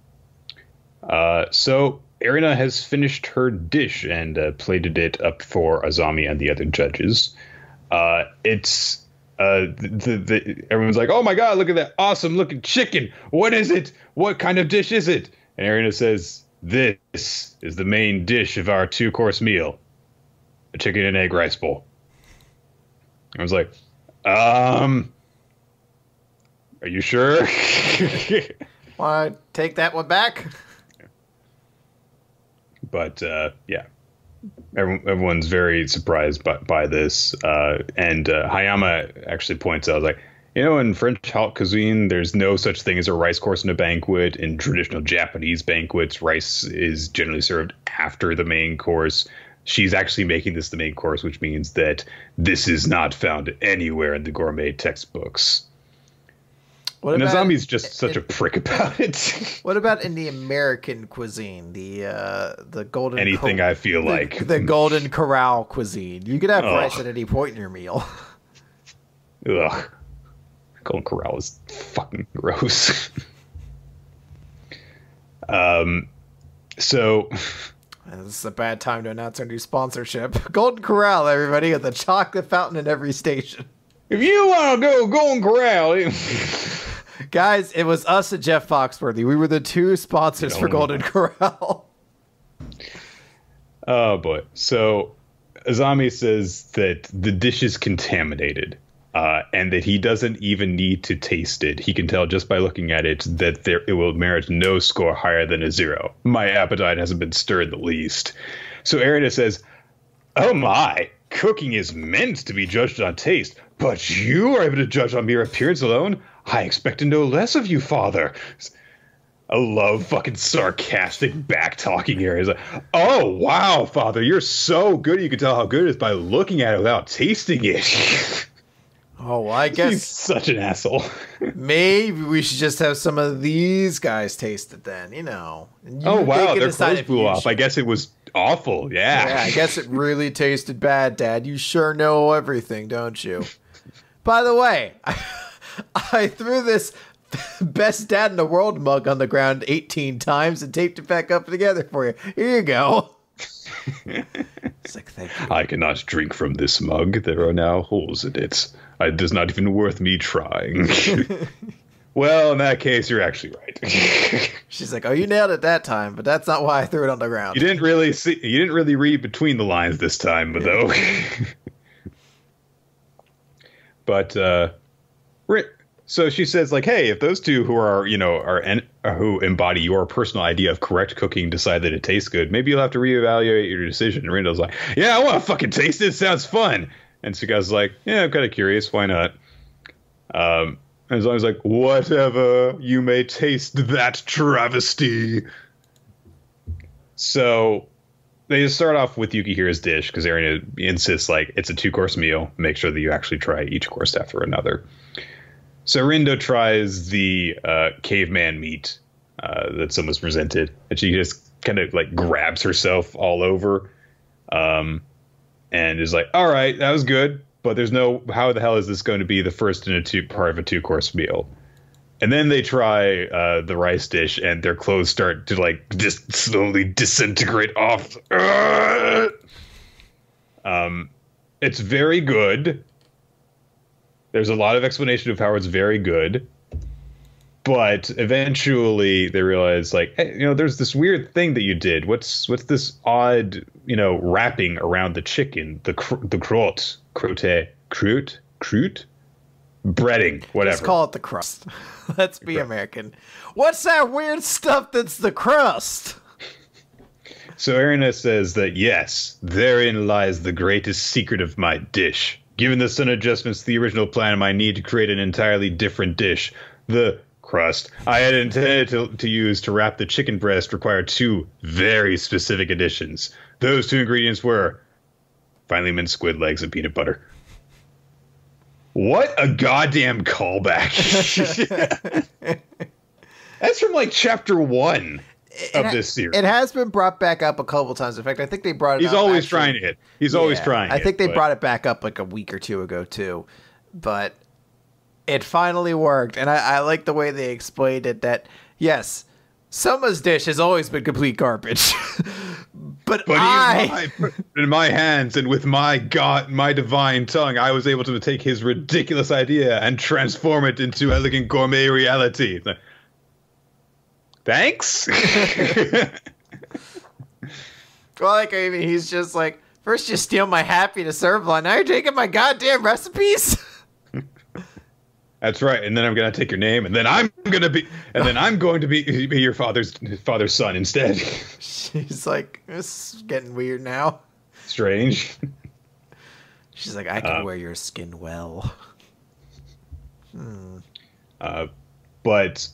So, Erina has finished her dish and plated it up for Azami and the other judges. It's everyone's like, oh my god, look at that awesome looking chicken. What is it? What kind of dish is it? And Erina says, this is the main dish of our 2-course meal. A chicken and egg rice bowl. I was like, are you sure? Want to take that one back? But, yeah. Everyone's very surprised by this. And Hayama actually points out, like, in French haute cuisine, there's no such thing as a rice course in a banquet. In traditional Japanese banquets, rice is generally served after the main course. She's actually making this the main course, which means that this is not found anywhere in the gourmet textbooks. And Azami's just such a prick about it. What about in the American cuisine, the golden anything? I feel like the Golden Corral cuisine. You could have rice at any point in your meal. Ugh. Golden Corral is fucking gross. So this is a bad time to announce our new sponsorship. Golden Corral, everybody, at the chocolate fountain in every station. If you want to go Golden Corral, guys, it was us and Jeff Foxworthy. We were the two sponsors for Golden Corral. Oh boy! So Azami says that the dish is contaminated, and that he doesn't even need to taste it. He can tell just by looking at it that it will merit no score higher than a 0. My appetite hasn't been stirred the least. So Erina says, "Oh my! Cooking is meant to be judged on taste, but you are able to judge on mere appearance alone? I expected no less of you, father." I love fucking sarcastic back-talking here. He's like, "Oh, wow, father, you're so good. You can tell how good it is by looking at it without tasting it." Oh, well, I guess... He's such an asshole. Maybe we should just have some of these guys taste it then, you know. Oh, wow, their clothes blew off. I guess it was awful, yeah. I guess it really tasted bad, Dad. You sure know everything, don't you? By the way, I threw this best dad in the world mug on the ground 18 times and taped it back up together for you. Here you go. It's like, thank you. I cannot drink from this mug. There are now holes in it. It is not even worth me trying. Well, in that case, you're actually right. She's like, "Oh, you nailed it that time, but that's not why I threw it on the ground." You didn't really read between the lines this time, but though. But so she says, like, "Hey, if those two who are, who embody your personal idea of correct cooking decide that it tastes good, maybe you'll have to reevaluate your decision." And Rindo's like, "Yeah, I want to fucking taste it. It sounds fun." And Suga's like, "Yeah, I'm kind of curious. Why not?" And Zoe's like, "Whatever. You may taste that travesty." So they just start off with Yukihira's dish because Erina insists, like, it's a 2-course meal. Make sure that you actually try each course after another. So Rindo tries the caveman meat that someone's presented, and she just kind of like grabs herself all over, and is like, "All right, that was good, but there's no how the hell is this going to be the first in part of a 2-course meal?" And then they try the rice dish, and their clothes start to like just slowly disintegrate off. It's very good. There's a lot of explanation of how it's very good, but eventually they realize, like, hey, there's this weird thing that you did. What's this odd, wrapping around the chicken, the croûte, breading, whatever. Let's call it the crust. Let's be American. What's that weird stuff that's the crust? So Erina says that, yes, therein lies the greatest secret of my dish. Given the sudden adjustments to the original plan and my need to create an entirely different dish, the crust I had intended to use to wrap the chicken breast required 2 very specific additions. Those 2 ingredients were finely minced squid legs and peanut butter. What a goddamn callback. That's from like chapter 1 of this series. It has been brought back up a couple times. In fact, I think they brought it He's up. Always trying it. He's always trying it. I think they brought it back up like a week or 2 ago, too. But it finally worked. And I like the way they explained it that, yes, Summa's dish has always been complete garbage. but in my hands and with my divine tongue, I was able to take his ridiculous idea and transform it into elegant gourmet reality. Thanks. Well, like, I mean, he's just like, first you steal my happy to serve line, now you're taking my goddamn recipes. That's right. And then I'm gonna take your name, and then I'm going to be your father's son instead. She's like, this is getting weird now. Strange. She's like, I can wear your skin well. But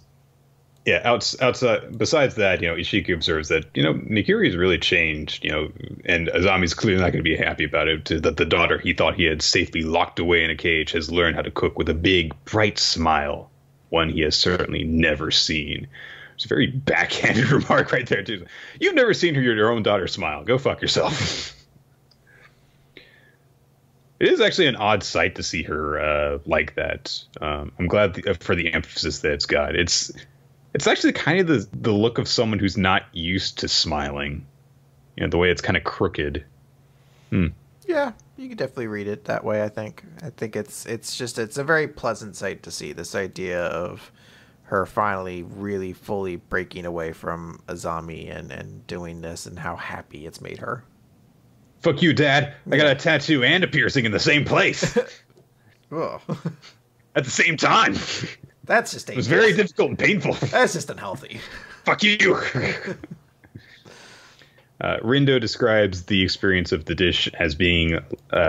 yeah, outside. Besides that, Ishiki observes that Nikiri has really changed. And Azami's clearly not going to be happy about it. That the daughter he thought he had safely locked away in a cage has learned how to cook with a big, bright smile, one he has certainly never seen. It's a very backhanded remark right there too. You've never seen your own daughter smile. Go fuck yourself. It is actually an odd sight to see her like that. I'm glad for the emphasis that it's got. It's actually kind of the look of someone who's not used to smiling. You know, the way it's kind of crooked. Yeah, you could definitely read it that way. I think it's a very pleasant sight to see, this idea of her finally really fully breaking away from Azami and doing this, and how happy it's made her. Fuck you, Dad. I got a tattoo and a piercing in the same place. Oh. At the same time. That's just dangerous. It was very difficult and painful. That's just unhealthy. Fuck you. Rindo describes the experience of the dish as being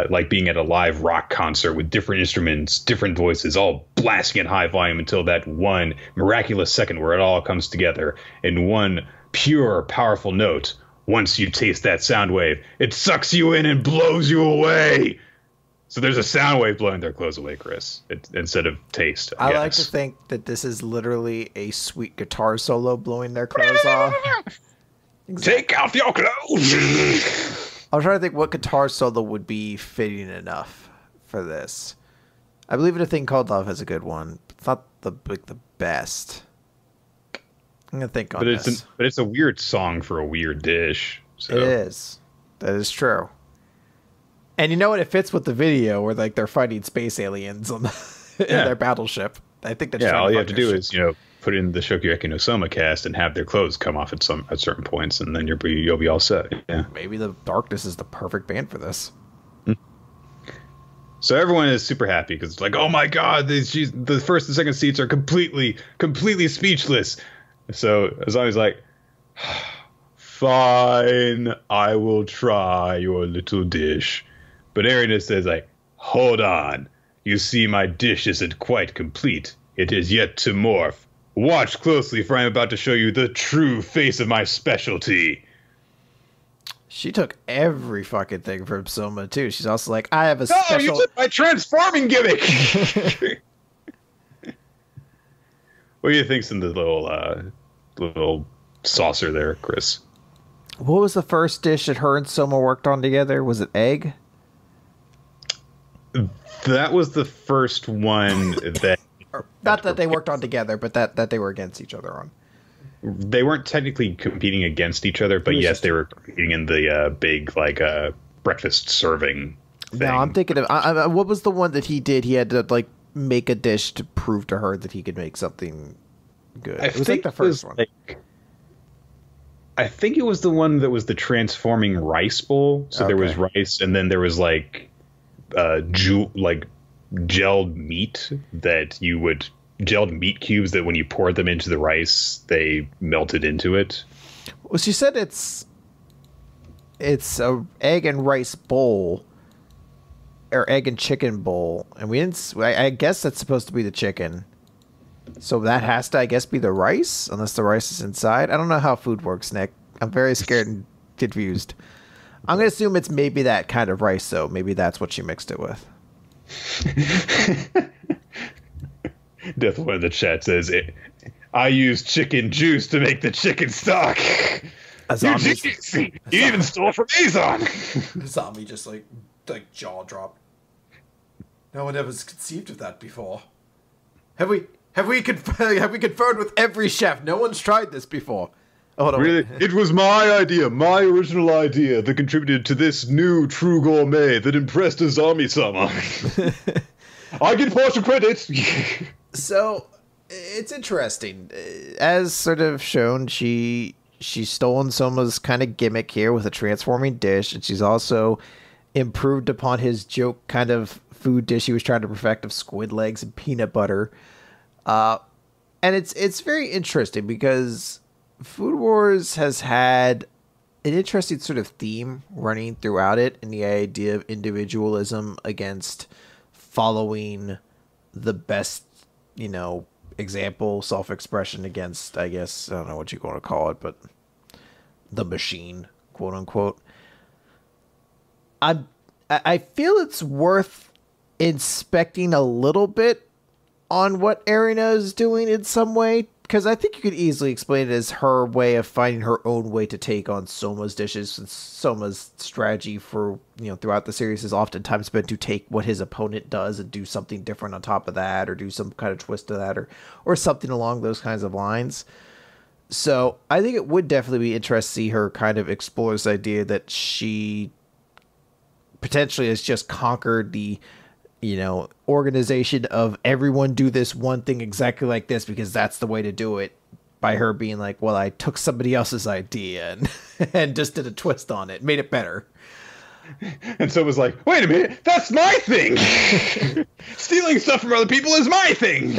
like being at a live rock concert with different instruments, different voices, all blasting at high volume until that one miraculous second where it all comes together in one pure, powerful note. Once you taste that sound wave, it sucks you in and blows you away. So there's a sound wave blowing their clothes away, Chris, instead of taste. I like to think that this is literally a sweet guitar solo blowing their clothes off. Exactly. Take off your clothes. I'm trying to think what guitar solo would be fitting enough for this. I believe in a thing called Love has a good one. It's not the best. I'm gonna think on this. But it's a weird song for a weird dish. So. It is. That is true. And you know what? It fits with the video where like they're fighting space aliens on in their battleship. I think that's all you have to do is put in the Shokugeki no Soma cast and have their clothes come off at certain points, and then you'll be all set. Yeah. Maybe the Darkness is the perfect band for this. So everyone is super happy because it's like, oh my god, the first and second seats are completely speechless. So Azami's like, fine, I will try your little dish. But Erina says like, hold on, you see my dish isn't quite complete. It is yet to morph. Watch closely, for I am about to show you the true face of my specialty. She took every fucking thing from Soma, too. She's also like, I have a special... Oh, you took my transforming gimmick! What do you think's in the little saucer there, Chris? What was the first dish that her and Soma worked on together? Was it egg? That was the first one that... Not that they worked on together, but that they were against each other on. They weren't technically competing against each other, but yes, they were competing in the big breakfast serving thing. No, I'm thinking of what was the one that he did? He had to like make a dish to prove to her that he could make something good. It was like the first one. I think it was the one that was the transforming rice bowl. So there was rice, and then there was gelled meat that you would. Gelled meat cubes that when you poured them into the rice, they melted into it. Well, she said it's a egg and rice bowl, or egg and chicken bowl, and we didn't. I guess that's supposed to be the chicken, so that has to, I guess, be the rice, unless the rice is inside. I don't know how food works, Nick. I'm very scared and confused. I'm gonna assume it's maybe that kind of rice, though. Maybe that's what she mixed it with. Death One in the chat says, I use chicken juice to make the chicken stock. You even stole from Azon. Azami just like jaw drop. No one ever conceived of that before. Have we confirmed with every chef? No one's tried this before. Oh, hold on. Really? It was my idea, my original idea, that contributed to this new true gourmet that impressed Azami-sama. I get partial credit. So, it's interesting. As sort of shown, she's stolen Soma's kind of gimmick here with a transforming dish, and she's also improved upon his joke kind of food dish he was trying to perfect of squid legs and peanut butter. And it's very interesting because Food Wars has had an interesting sort of theme running throughout it, in the idea of individualism against following the best, example, self-expression against, I guess, I don't know what you want to call it, but the machine, quote unquote. I feel it's worth inspecting a little bit on what Erina is doing in some way, because I think you could easily explain it as her way of finding her own way to take on Soma's dishes. Since Soma's strategy for, throughout the series has oftentimes been to take what his opponent does and do something different on top of that, or do some kind of twist to that, or something along those kinds of lines. So I think it would definitely be interesting to see her kind of explore this idea that she potentially has just conquered the organization of everyone do this one thing exactly like this because that's the way to do it, by her being like, well, I took somebody else's idea and just did a twist on it, made it better. And so it was like, wait a minute, that's my thing. Stealing stuff from other people is my thing.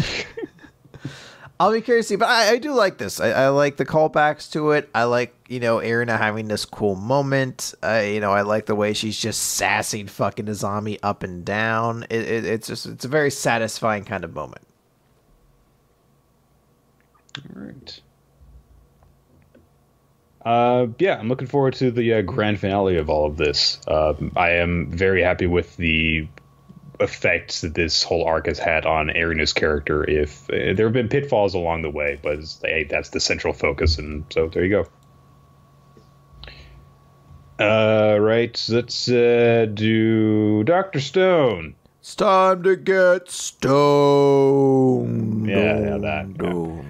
I'll be curious to see, but I do like this. I like the callbacks to it. I like, Erina having this cool moment. I like the way she's just sassing fucking Azami up and down. It's a very satisfying kind of moment. All right. Yeah, I'm looking forward to the grand finale of all of this. I am very happy with the effects that this whole arc has had on Erina's character. If there have been pitfalls along the way, but that's the central focus, and so there you go. Right, let's do Dr. Stone. It's time to get stoned. Yeah, that.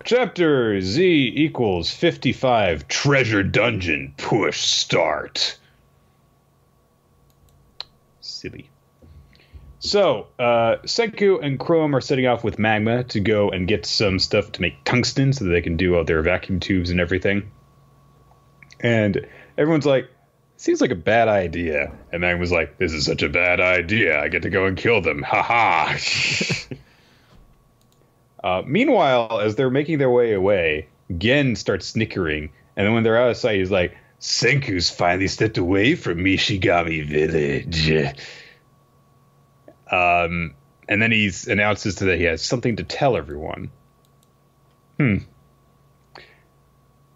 Chapter Z equals 55 Treasure Dungeon Push Start. Silly. So, Senku and Chrome are setting off with Magma to go and get some stuff to make tungsten so that they can do all their vacuum tubes and everything. And everyone's like, seems like a bad idea. And Magma's like, this is such a bad idea. I get to go and kill them. Ha ha. Meanwhile, as they're making their way away, Gen starts snickering. And then when they're out of sight, he's like, Senku's finally stepped away from Mishigami Village. And then he announces that he has something to tell everyone.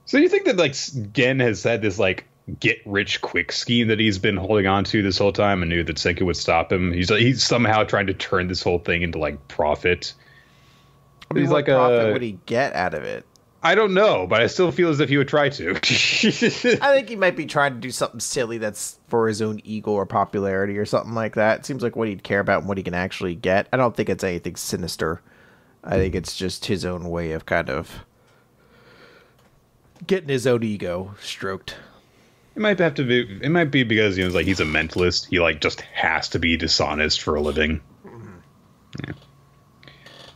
So you think that, like, Gen has had this, like, get-rich-quick scheme that he's been holding on to this whole time and knew that Senku would stop him? He's somehow trying to turn this whole thing into, like, profit. I mean, what profit would he get out of it? I don't know, but I still feel as if he would try to. I think he might be trying to do something silly that's for his own ego or popularity or something like that. It seems like what he'd care about and what he can actually get. I don't think it's anything sinister. I think it's just his own way of kind of getting his own ego stroked. It might have to be. It might be because like he's a mentalist. He like just has to be dishonest for a living. Yeah.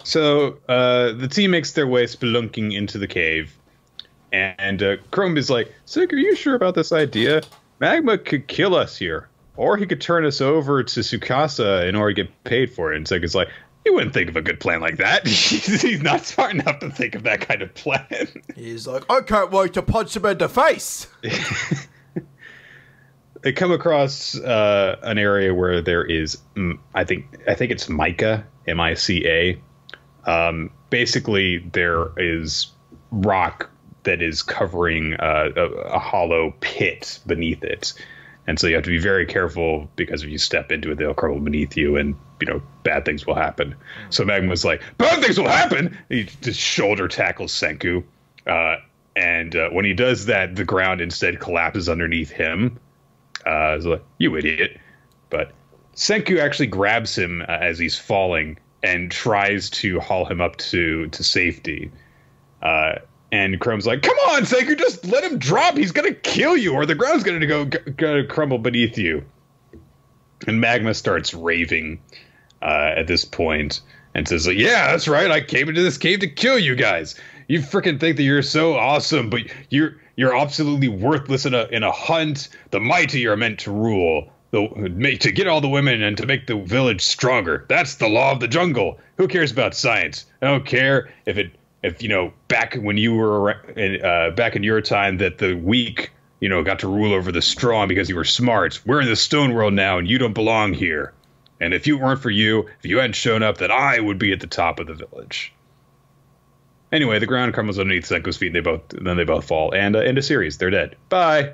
So the team makes their way spelunking into the cave, and Chrome is like, "Sick, are you sure about this idea? Magma could kill us here, or he could turn us over to Tsukasa in order to get paid for it." And Sick is like, "You wouldn't think of a good plan like that. He's not smart enough to think of that kind of plan." He's like, "I can't wait to punch him in the face." They come across an area where there is, I think it's mica, M-I-C-A. Basically, there is rock that is covering a hollow pit beneath it. And so you have to be very careful because if you step into it, they'll crumble beneath you and, bad things will happen. So Magma's like, bad things will happen! He just shoulder tackles Senku. And when he does that, the ground instead collapses underneath him. So like, you idiot. But Senku actually grabs him as he's falling and tries to haul him up to safety. And Chrome's like, come on, Senku, just let him drop. He's going to kill you or the ground's going to crumble beneath you. And Magma starts raving at this point and says, like, yeah, that's right. I came into this cave to kill you guys. You freaking think that you're so awesome, but you're absolutely worthless in a hunt. The mighty are meant to rule, to get all the women and to make the village stronger. That's the law of the jungle. Who cares about science? I don't care if back when you were back in your time that the weak got to rule over the strong because you were smart. We're in the stone world now, and you don't belong here. And if it weren't for you, if you hadn't shown up, that I would be at the top of the village. Anyway, the ground crumbles underneath Senku's feet, and they both fall. And end of series. They're dead. Bye.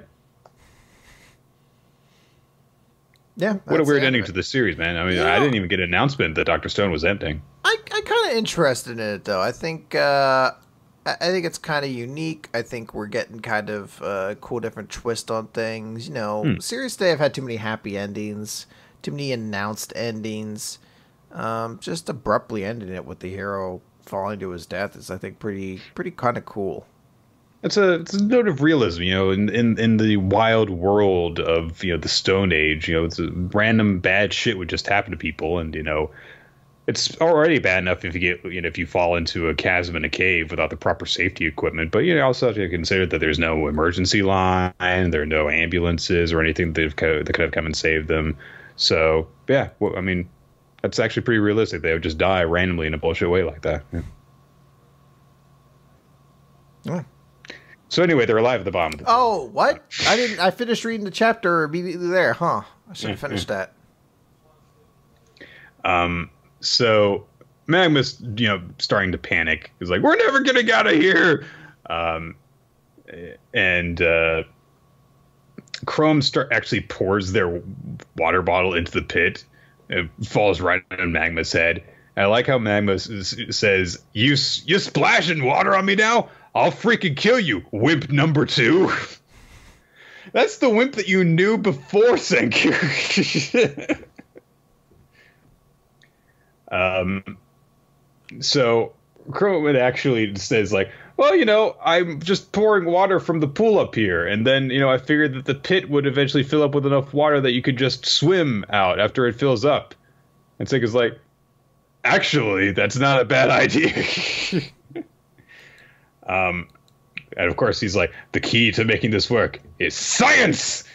Yeah. What a weird ending to the series, man. I mean, I didn't even get an announcement that Dr. Stone was ending. I kind kind of interested in it, though. I think it's kind of unique. I think we're getting kind of a cool different twist on things. You know, series today have had too many happy endings, too many announced endings. Just abruptly ending it with the hero falling to his death is, I think, pretty kind of cool. It's a note of realism, you know, in the wild world of, you know, the Stone Age. You know, it's random bad shit would just happen to people, and, you know, it's already bad enough if you get, you know, if you fall into a chasm in a cave without the proper safety equipment. But you know, also have to consider that there's no emergency line, there are no ambulances or anything that could have come and saved them. So yeah, well, I mean, that's actually pretty realistic. They would just die randomly in a bullshit way like that. Yeah. Yeah. So anyway, they're alive at the bottom of the Oh, what? I finished reading the chapter immediately there, huh? I should have finished that. So Magma's, you know, starting to panic. He's like, "We're never getting out of here." Chrome actually pours their water bottle into the pit. It falls right on Magma's head. And I like how Magma says, "You splashing water on me now? I'll freaking kill you, wimp number 2." That's the wimp that you knew before Senku. So Chrome actually says, like, "Well, you know, I'm just pouring water from the pool up here, and then, you know, I figured that the pit would eventually fill up with enough water that you could just swim out after it fills up." And Senku's like, "Actually, that's not a bad idea." And of course he's like, "The key to making this work is science."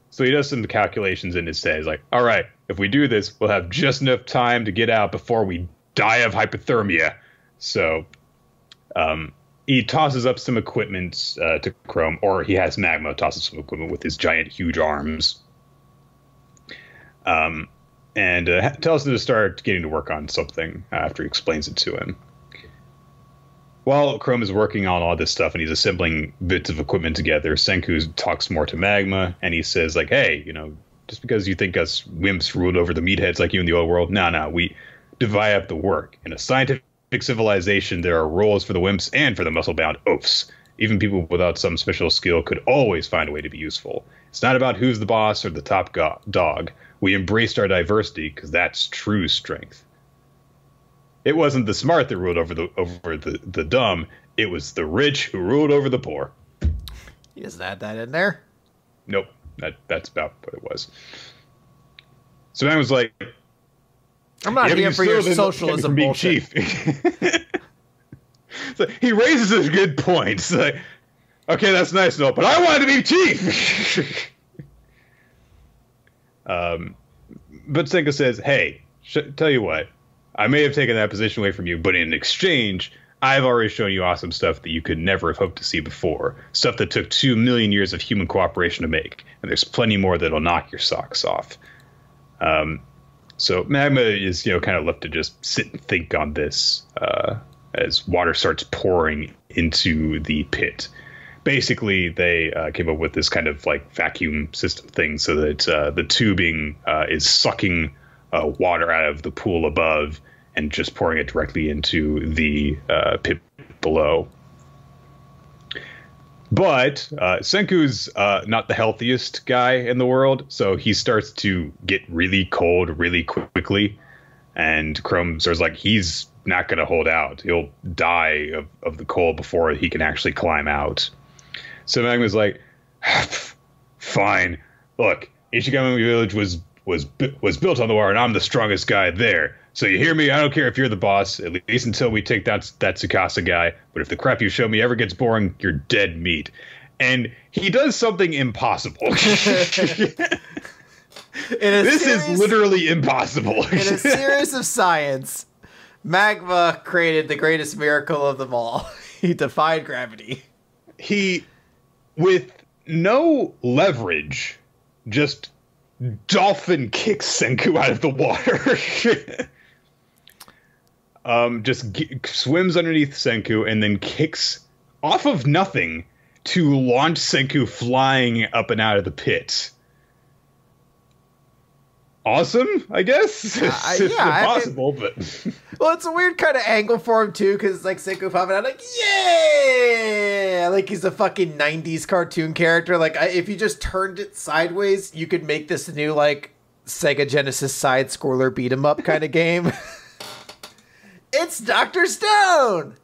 So he does some calculations in his head. He's like, "All right, if we do this, we'll have just enough time to get out before we die of hypothermia." So he tosses up some equipment to Chrome, or he has Magma tosses some equipment with his giant, huge arms. And tells him to start getting to work on something after he explains it to him. While Chrome is working on all this stuff and he's assembling bits of equipment together, Senku talks more to Magma, and he says, like, "Hey, you know, just because you think us wimps ruled over the meatheads like you in the old world, no, we divide up the work. In a scientific civilization, there are roles for the wimps and for the muscle-bound oafs. Even people without some special skill could always find a way to be useful. It's not about who's the boss or the top dog. We embraced our diversity because that's true strength. It wasn't the smart that ruled over the dumb. It was the rich who ruled over the poor." He doesn't add that in there. Nope. That's about what it was. So man was like, "I'm not here for your socialism being bullshit." Chief. So he raises a good point. It's like, okay, that's nice, no, but I wanted to be chief. But Senku says, "Hey, tell you what, I may have taken that position away from you, but in exchange, I've already shown you awesome stuff that you could never have hoped to see before. Stuff that took 2 million years of human cooperation to make. And there's plenty more that'll knock your socks off." So Magma is, you know, kind of left to just sit and think on this as water starts pouring into the pit. Basically, they came up with this kind of like vacuum system thing so that the tubing is sucking water out of the pool above and just pouring it directly into the pit below. But Senku's not the healthiest guy in the world, so he starts to get really cold really quickly. And Chrome starts like, he's not going to hold out. He'll die of the cold before he can actually climb out. So Magma's like, "Fine. Look, Ishigami Village was built on the water, and I'm the strongest guy there. So you hear me? I don't care if you're the boss, at least until we take that Tsukasa guy. But if the crap you show me ever gets boring, you're dead meat." And he does something impossible. This is literally impossible. In a series of science, Magma created the greatest miracle of them all. He defied gravity. He, with no leverage, just dolphin kicks Senku out of the water. Swims underneath Senku and then kicks off of nothing to launch Senku flying up and out of the pit. awesome, I guess. It's impossible, but well, it's a weird kind of angle for him too, because like Senku popping out like, yeah, like he's a fucking 90s cartoon character. Like if you just turned it sideways, you could make this new like Sega Genesis side scroller beat 'em up kind of game. It's Dr. Stone.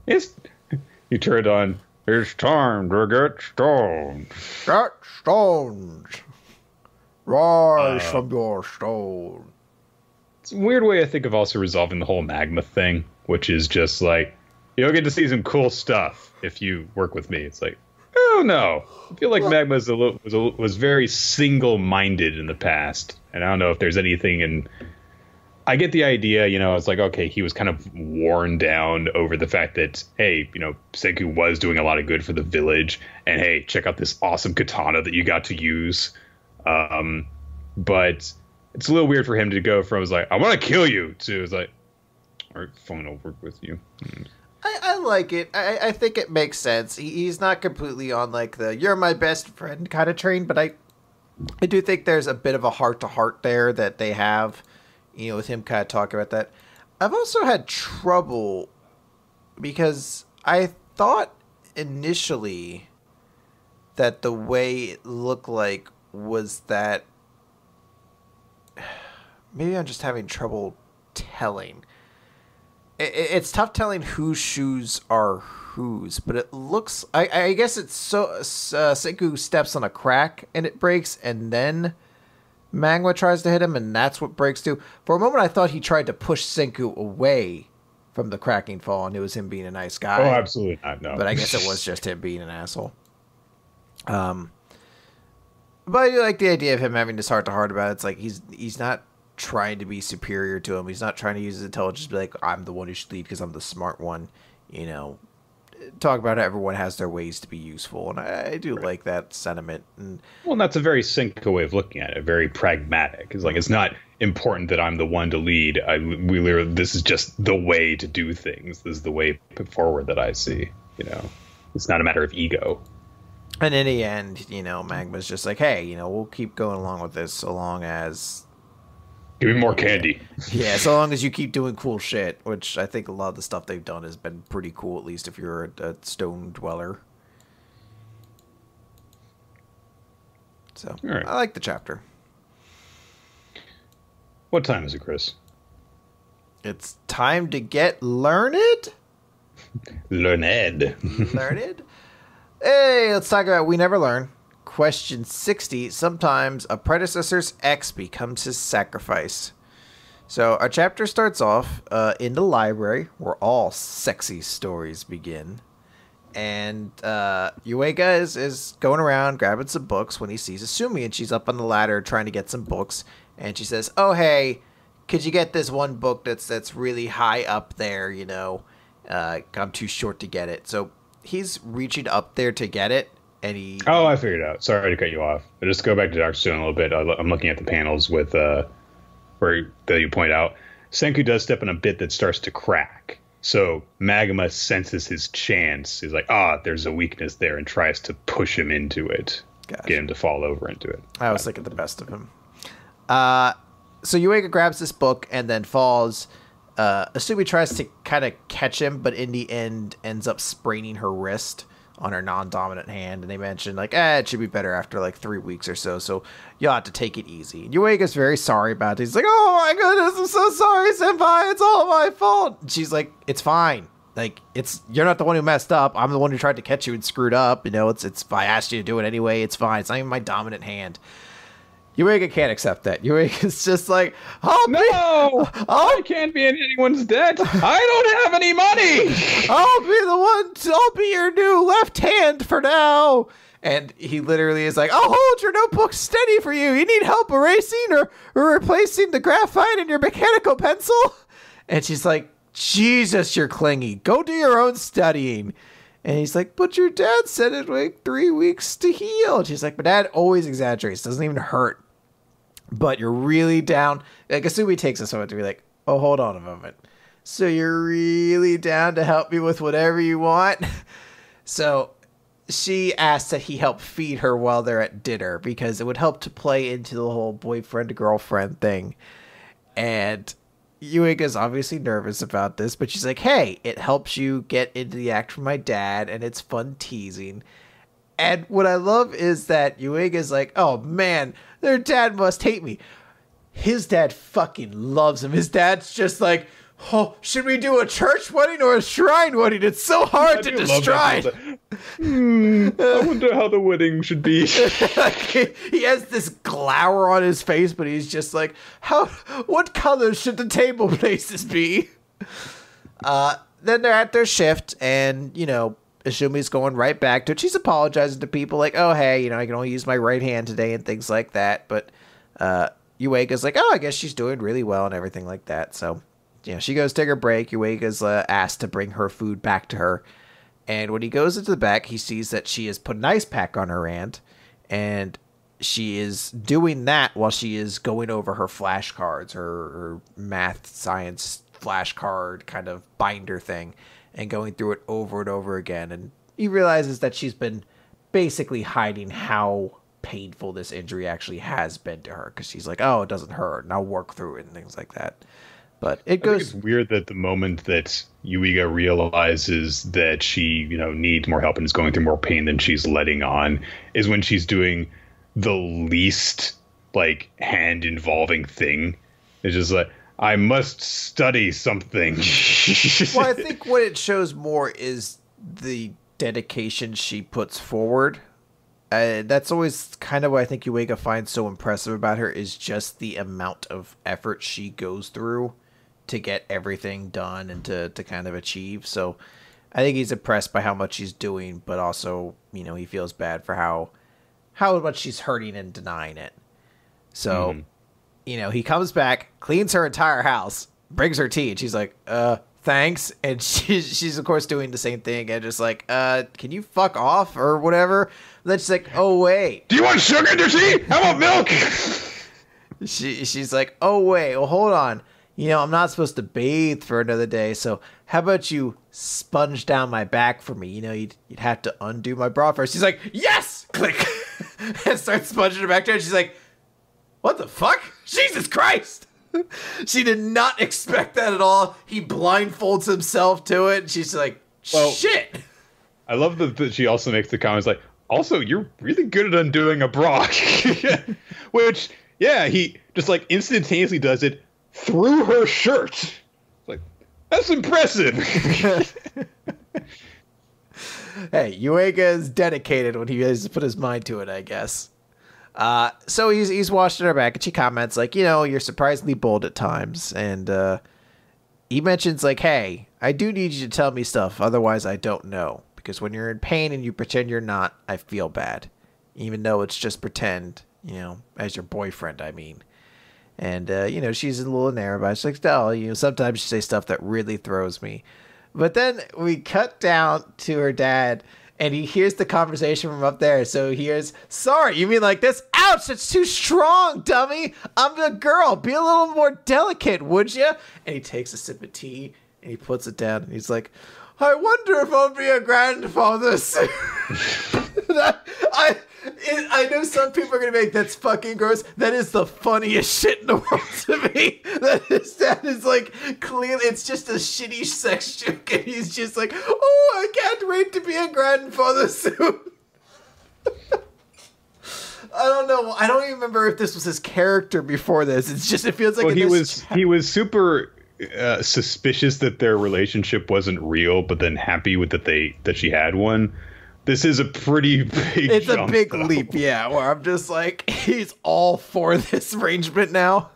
You turn it on. It's time to get stoned. Get stoned. Rise from your stone. It's a weird way I think of also resolving the whole magma thing, which is just like, you'll get to see some cool stuff if you work with me. It's like, oh no. I feel like magma was very single-minded in the past, and I don't know if there's anything in... I get the idea, you know, it's like, okay, he was kind of worn down over the fact that, hey, you know, Senku was doing a lot of good for the village, and hey, check out this awesome katana that you got to use. But it's a little weird for him to go from, like, I want to kill you, to, it's like, all right, fine, I'll work with you. I like it. I think it makes sense. He's not completely on, like, the you're my best friend kind of train, but I do think there's a bit of a heart-to-heart there that they have. You know, with him kind of talking about that. I've also had trouble because I thought initially that the way it looked like was that maybe I'm just having trouble telling. It's tough telling whose shoes are whose, but it looks... I guess it's so... Senku steps on a crack and it breaks, and then... Manga tries to hit him, and that's what breaks too. For a moment, I thought he tried to push Senku away from the cracking fall, and it was him being a nice guy. Oh, absolutely not, no. But I guess it was just him being an asshole. But I do like the idea of him having this heart-to-heart about it. It's like he's not trying to be superior to him. He's not trying to use his intelligence to be like, I'm the one who should lead because I'm the smart one. You know, talk about how everyone has their ways to be useful, and I do like that sentiment. And that's a very Senku way of looking at it, very pragmatic. It's like, it's not important that I'm the one to lead. This is just the way to do things. This is the way forward that I see. You know, it's not a matter of ego. And in the end, you know, Magma's just like, hey, you know, we'll keep going along with this so long as... Give me more candy. Yeah, so long as you keep doing cool shit, which I think a lot of the stuff they've done has been pretty cool, at least if you're a stone dweller. So, right. I like the chapter. What time is it, Chris? It's time to get learned? Learned. Learned? Hey, let's talk about We Never Learn. Question 60, sometimes a predecessor's ex becomes his sacrifice. So our chapter starts off in the library where all sexy stories begin. And Yuega is going around grabbing some books when he sees Asumi, and she's up on the ladder trying to get some books. And she says, oh, hey, could you get this one book that's really high up there, you know? I'm too short to get it. So he's reaching up there to get it. I figured it out. Sorry to cut you off. But just go back to Dr. Stone a little bit. I'm looking at the panels with where you point out. Senku does step on a bit that starts to crack. So Magma senses his chance. He's like, there's a weakness there, and tries to push him into it. Gotcha. Get him to fall over into it. I was thinking the best of him. So Yuega grabs this book and then falls. Asumi tries to kind of catch him, but in the end ends up spraining her wrist on her non-dominant hand, and they mentioned like, it should be better after like 3 weeks or so you'll have to take it easy. Yuega's very sorry about it. He's like, oh my goodness, I'm so sorry, senpai, it's all my fault. And she's like, it's fine. Like, you're not the one who messed up. I'm the one who tried to catch you and screwed up. You know, it's I asked you to do it anyway. It's fine. It's not even my dominant hand. Yuega can't accept that. Yuega's just like, I can't be in anyone's debt. I don't have any money. I'll be your new left hand for now. And he literally is like, I'll hold your notebook steady for you. You need help erasing or replacing the graphite in your mechanical pencil? And she's like, Jesus, you're clingy. Go do your own studying. And he's like, but your dad said it like 3 weeks to heal. And she's like, but Dad always exaggerates. Doesn't even hurt. But you're really down. Like, Asumi takes this moment to be like, oh, hold on a moment. So you're really down to help me with whatever you want? So she asks that he help feed her while they're at dinner because it would help to play into the whole boyfriend-girlfriend thing. And Yuiga's obviously nervous about this, but she's like, hey, it helps you get into the act for my dad, and it's fun teasing. And what I love is that Yuiga's like, oh man, their dad must hate me. His dad fucking loves him. His dad's just like, oh, should we do a church wedding or a shrine wedding? It's so hard to decide. I wonder how the wedding should be. He has this glower on his face, but he's just like, what color should the table places be? Then they're at their shift, and, Ishumi's going right back to it. She's apologizing to people like, oh, hey, I can only use my right hand today and things like that. But Yuiga's like, oh, I guess she's doing really well and everything like that. So, she goes to take her break. Yuiga's asked to bring her food back to her. And when he goes into the back, he sees that she has put an ice pack on her hand. And she is doing that while she is going over her flashcards, her math science flashcard kind of binder thing, and going through it over and over again. And he realizes that she's been basically hiding how painful this injury actually has been to her, because she's like, oh, it doesn't hurt, and I'll work through it and things like that. But it goes. I think it's weird that the moment that Yuiga realizes that she, needs more help and is going through more pain than she's letting on is when she's doing the least hand involving thing. It's just like, I must study something. Well, I think what it shows more is the dedication she puts forward. That's always kind of what I think Yuiga finds so impressive about her, is just the amount of effort she goes through to get everything done and to kind of achieve. So I think he's impressed by how much she's doing, but also, he feels bad for how much she's hurting and denying it. So, he comes back, cleans her entire house, brings her tea, and she's like, thanks. And she's of course doing the same thing and just like, can you fuck off or whatever? And then she's like, oh wait, do you want sugar in your tea? How about milk? She's like, oh wait, well hold on, I'm not supposed to bathe for another day, so how about you sponge down my back for me? You'd have to undo my bra first. She's like, yes, click. And starts sponging her back to her. She's like, what the fuck? Jesus Christ. She did not expect that at all. He blindfolds himself to it. And she's like, shit. I love that she also makes the comments like, also, you're really good at undoing a bra. Which, yeah, he just instantaneously does it through her shirt. Like, that's impressive. Hey, Yuiga is dedicated when he has to put his mind to it, I guess. So he's washing her back, and she comments like, you're surprisingly bold at times. And he mentions like, hey, I do need you to tell me stuff, otherwise I don't know. Because when you're in pain and you pretend you're not, I feel bad. Even though it's just pretend, as your boyfriend, I mean. And, she's a little narrow about it. She's like, no, sometimes you say stuff that really throws me. But then we cut down to her dad, and he hears the conversation from up there. So he hears, sorry, you mean like this? Ouch, it's too strong, dummy. I'm a girl. Be a little more delicate, would you? And he takes a sip of tea, and he puts it down, and he's like, I wonder if I'll be a grandfather soon. I know some people are going to make that's fucking gross. That is the funniest shit in the world to me. That is like, clearly, it's just a shitty sex joke. And he's just like, oh, I can't wait to be a grandfather soon. I don't know. I don't even remember if this was his character before this. It's just, it feels like he was super suspicious that their relationship wasn't real, but then happy with that she had one. This is a pretty big It's jump, a big though. leap, yeah, where I'm just like, he's all for this arrangement now.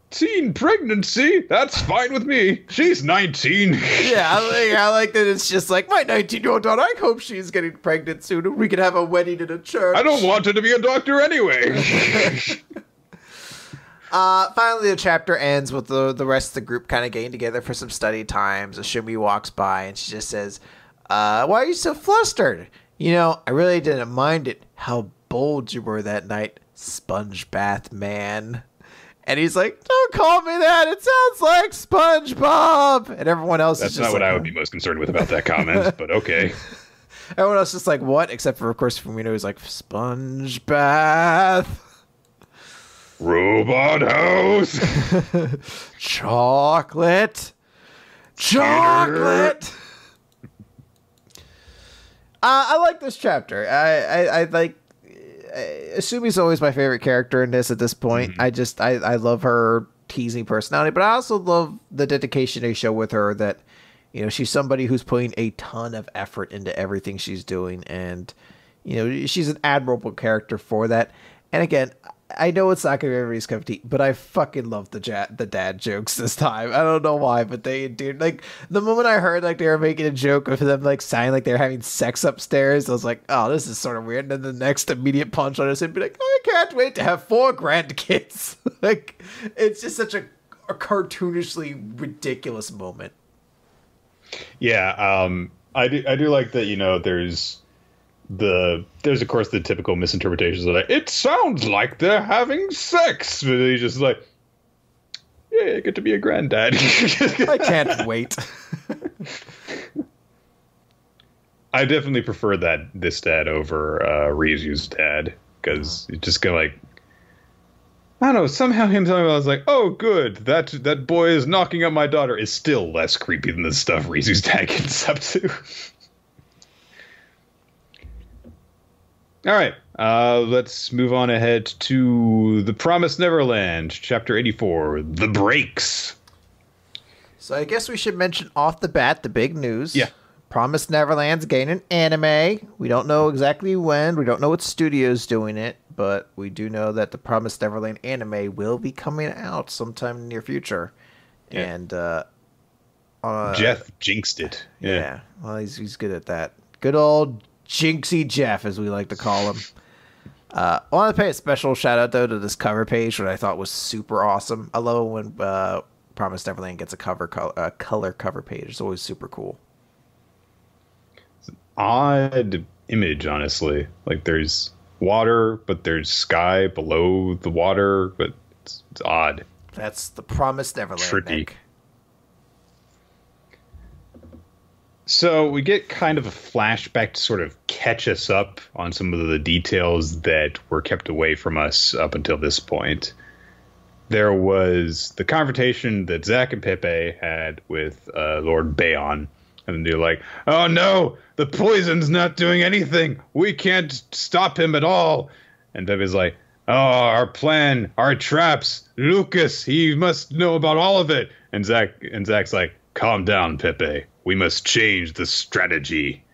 Teen pregnancy? That's fine with me. She's 19. Yeah, I like that it's just like, my 19-year-old daughter, I hope she's getting pregnant soon and we can have a wedding in a church. I don't want her to be a doctor anyway. Finally, the chapter ends with the rest of the group kind of getting together for some study times. Ashumi walks by and she just says, why are you so flustered? I really didn't mind it. How bold you were that night, sponge bath man. And he's like, don't call me that. It sounds like SpongeBob. And everyone else That's is just not what I would be most concerned with about that comment, but okay. Everyone else is like, what? Except for, of course, Fumino, who's like, sponge bath. Robot house. Chocolate. I like this chapter. I like. Sumi's always my favorite character in this at this point. I love her teasing personality, but I also love the dedication they show with her that, you know, she's somebody who's putting a ton of effort into everything she's doing, and, you know, she's an admirable character for that. And again, I know it's not going to be everybody's cup of tea, but I fucking love the dad jokes this time. I don't know why, but they did. Like, the moment I heard, like, they were making a joke of them, like, sounding like they were having sex upstairs, I was like, oh, this is sort of weird. And then the next immediate punch on us would be like, oh, I can't wait to have 4 grandkids. Like, it's just such a cartoonishly ridiculous moment. Yeah, I do like that, you know, there's of course the typical misinterpretations of like, it sounds like they're having sex, but he's just like, yeah, I get to be a granddad. I can't wait. I definitely prefer this dad over Ryuzu's dad, because it's just kind of like, I don't know, somehow him telling me, I was like, oh good, that boy is knocking up my daughter is still less creepy than the stuff Ryuzu's dad gets up to. All right, let's move on ahead to The Promised Neverland, Chapter 84, The Breaks. So I guess we should mention off the bat the big news. Yeah. Promised Neverland's getting an anime. We don't know exactly when. We don't know what studio's doing it, but we do know that the Promised Neverland anime will be coming out sometime in the near future. Yeah. And Jeff jinxed it. Yeah. Well, he's good at that. Good old Jinxie Jeff, as we like to call him. I want to pay a special shout out though to this cover page, which I thought was super awesome. I love it when Promised Neverland gets a color cover page. It's always super cool. It's an odd image, honestly. Like, there's water, but there's sky below the water, but it's odd. That's the Promised Neverland. Tricky. Nick. So we get kind of a flashback to sort of catch us up on some of the details that were kept away from us up until this point. There was the confrontation that Zack and Pepe had with Lord Bayon. And they're like, oh no, the poison's not doing anything. We can't stop him at all. And Pepe's like, oh, our plan, our traps, Lucas, he must know about all of it. And Zack's like, calm down, Pepe. We must change the strategy.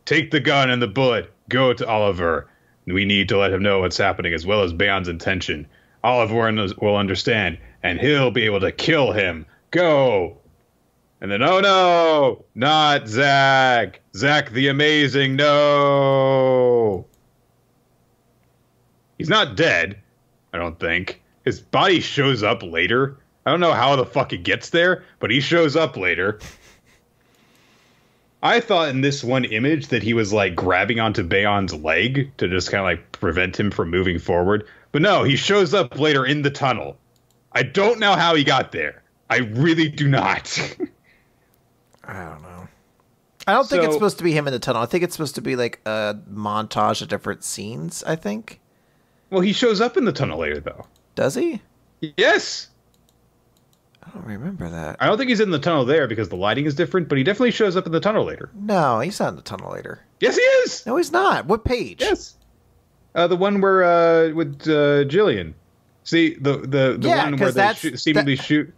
Take the gun and the bullet. Go to Oliver. We need to let him know what's happening, as well as Bayon's intention. Oliver will understand, and he'll be able to kill him. Go! And then, oh no! Not Zack! Zack the Amazing, no! He's not dead, I don't think. His body shows up later. I don't know how the fuck it gets there, but he shows up later. I thought in this one image that he was like grabbing onto Bayon's leg to just kind of like prevent him from moving forward. But no, he shows up later in the tunnel. I don't know how he got there. I really do not. I don't know. I don't think it's supposed to be him in the tunnel. I think it's supposed to be like a montage of different scenes, I think. Well, he shows up in the tunnel later, though. Does he? Yes. I don't remember that. I don't think he's in the tunnel there because the lighting is different, but he definitely shows up in the tunnel later. No, he's not in the tunnel later. Yes, he is. No, he's not. What page? Yes. The one where with Jillian. See the one where they seemingly shoot.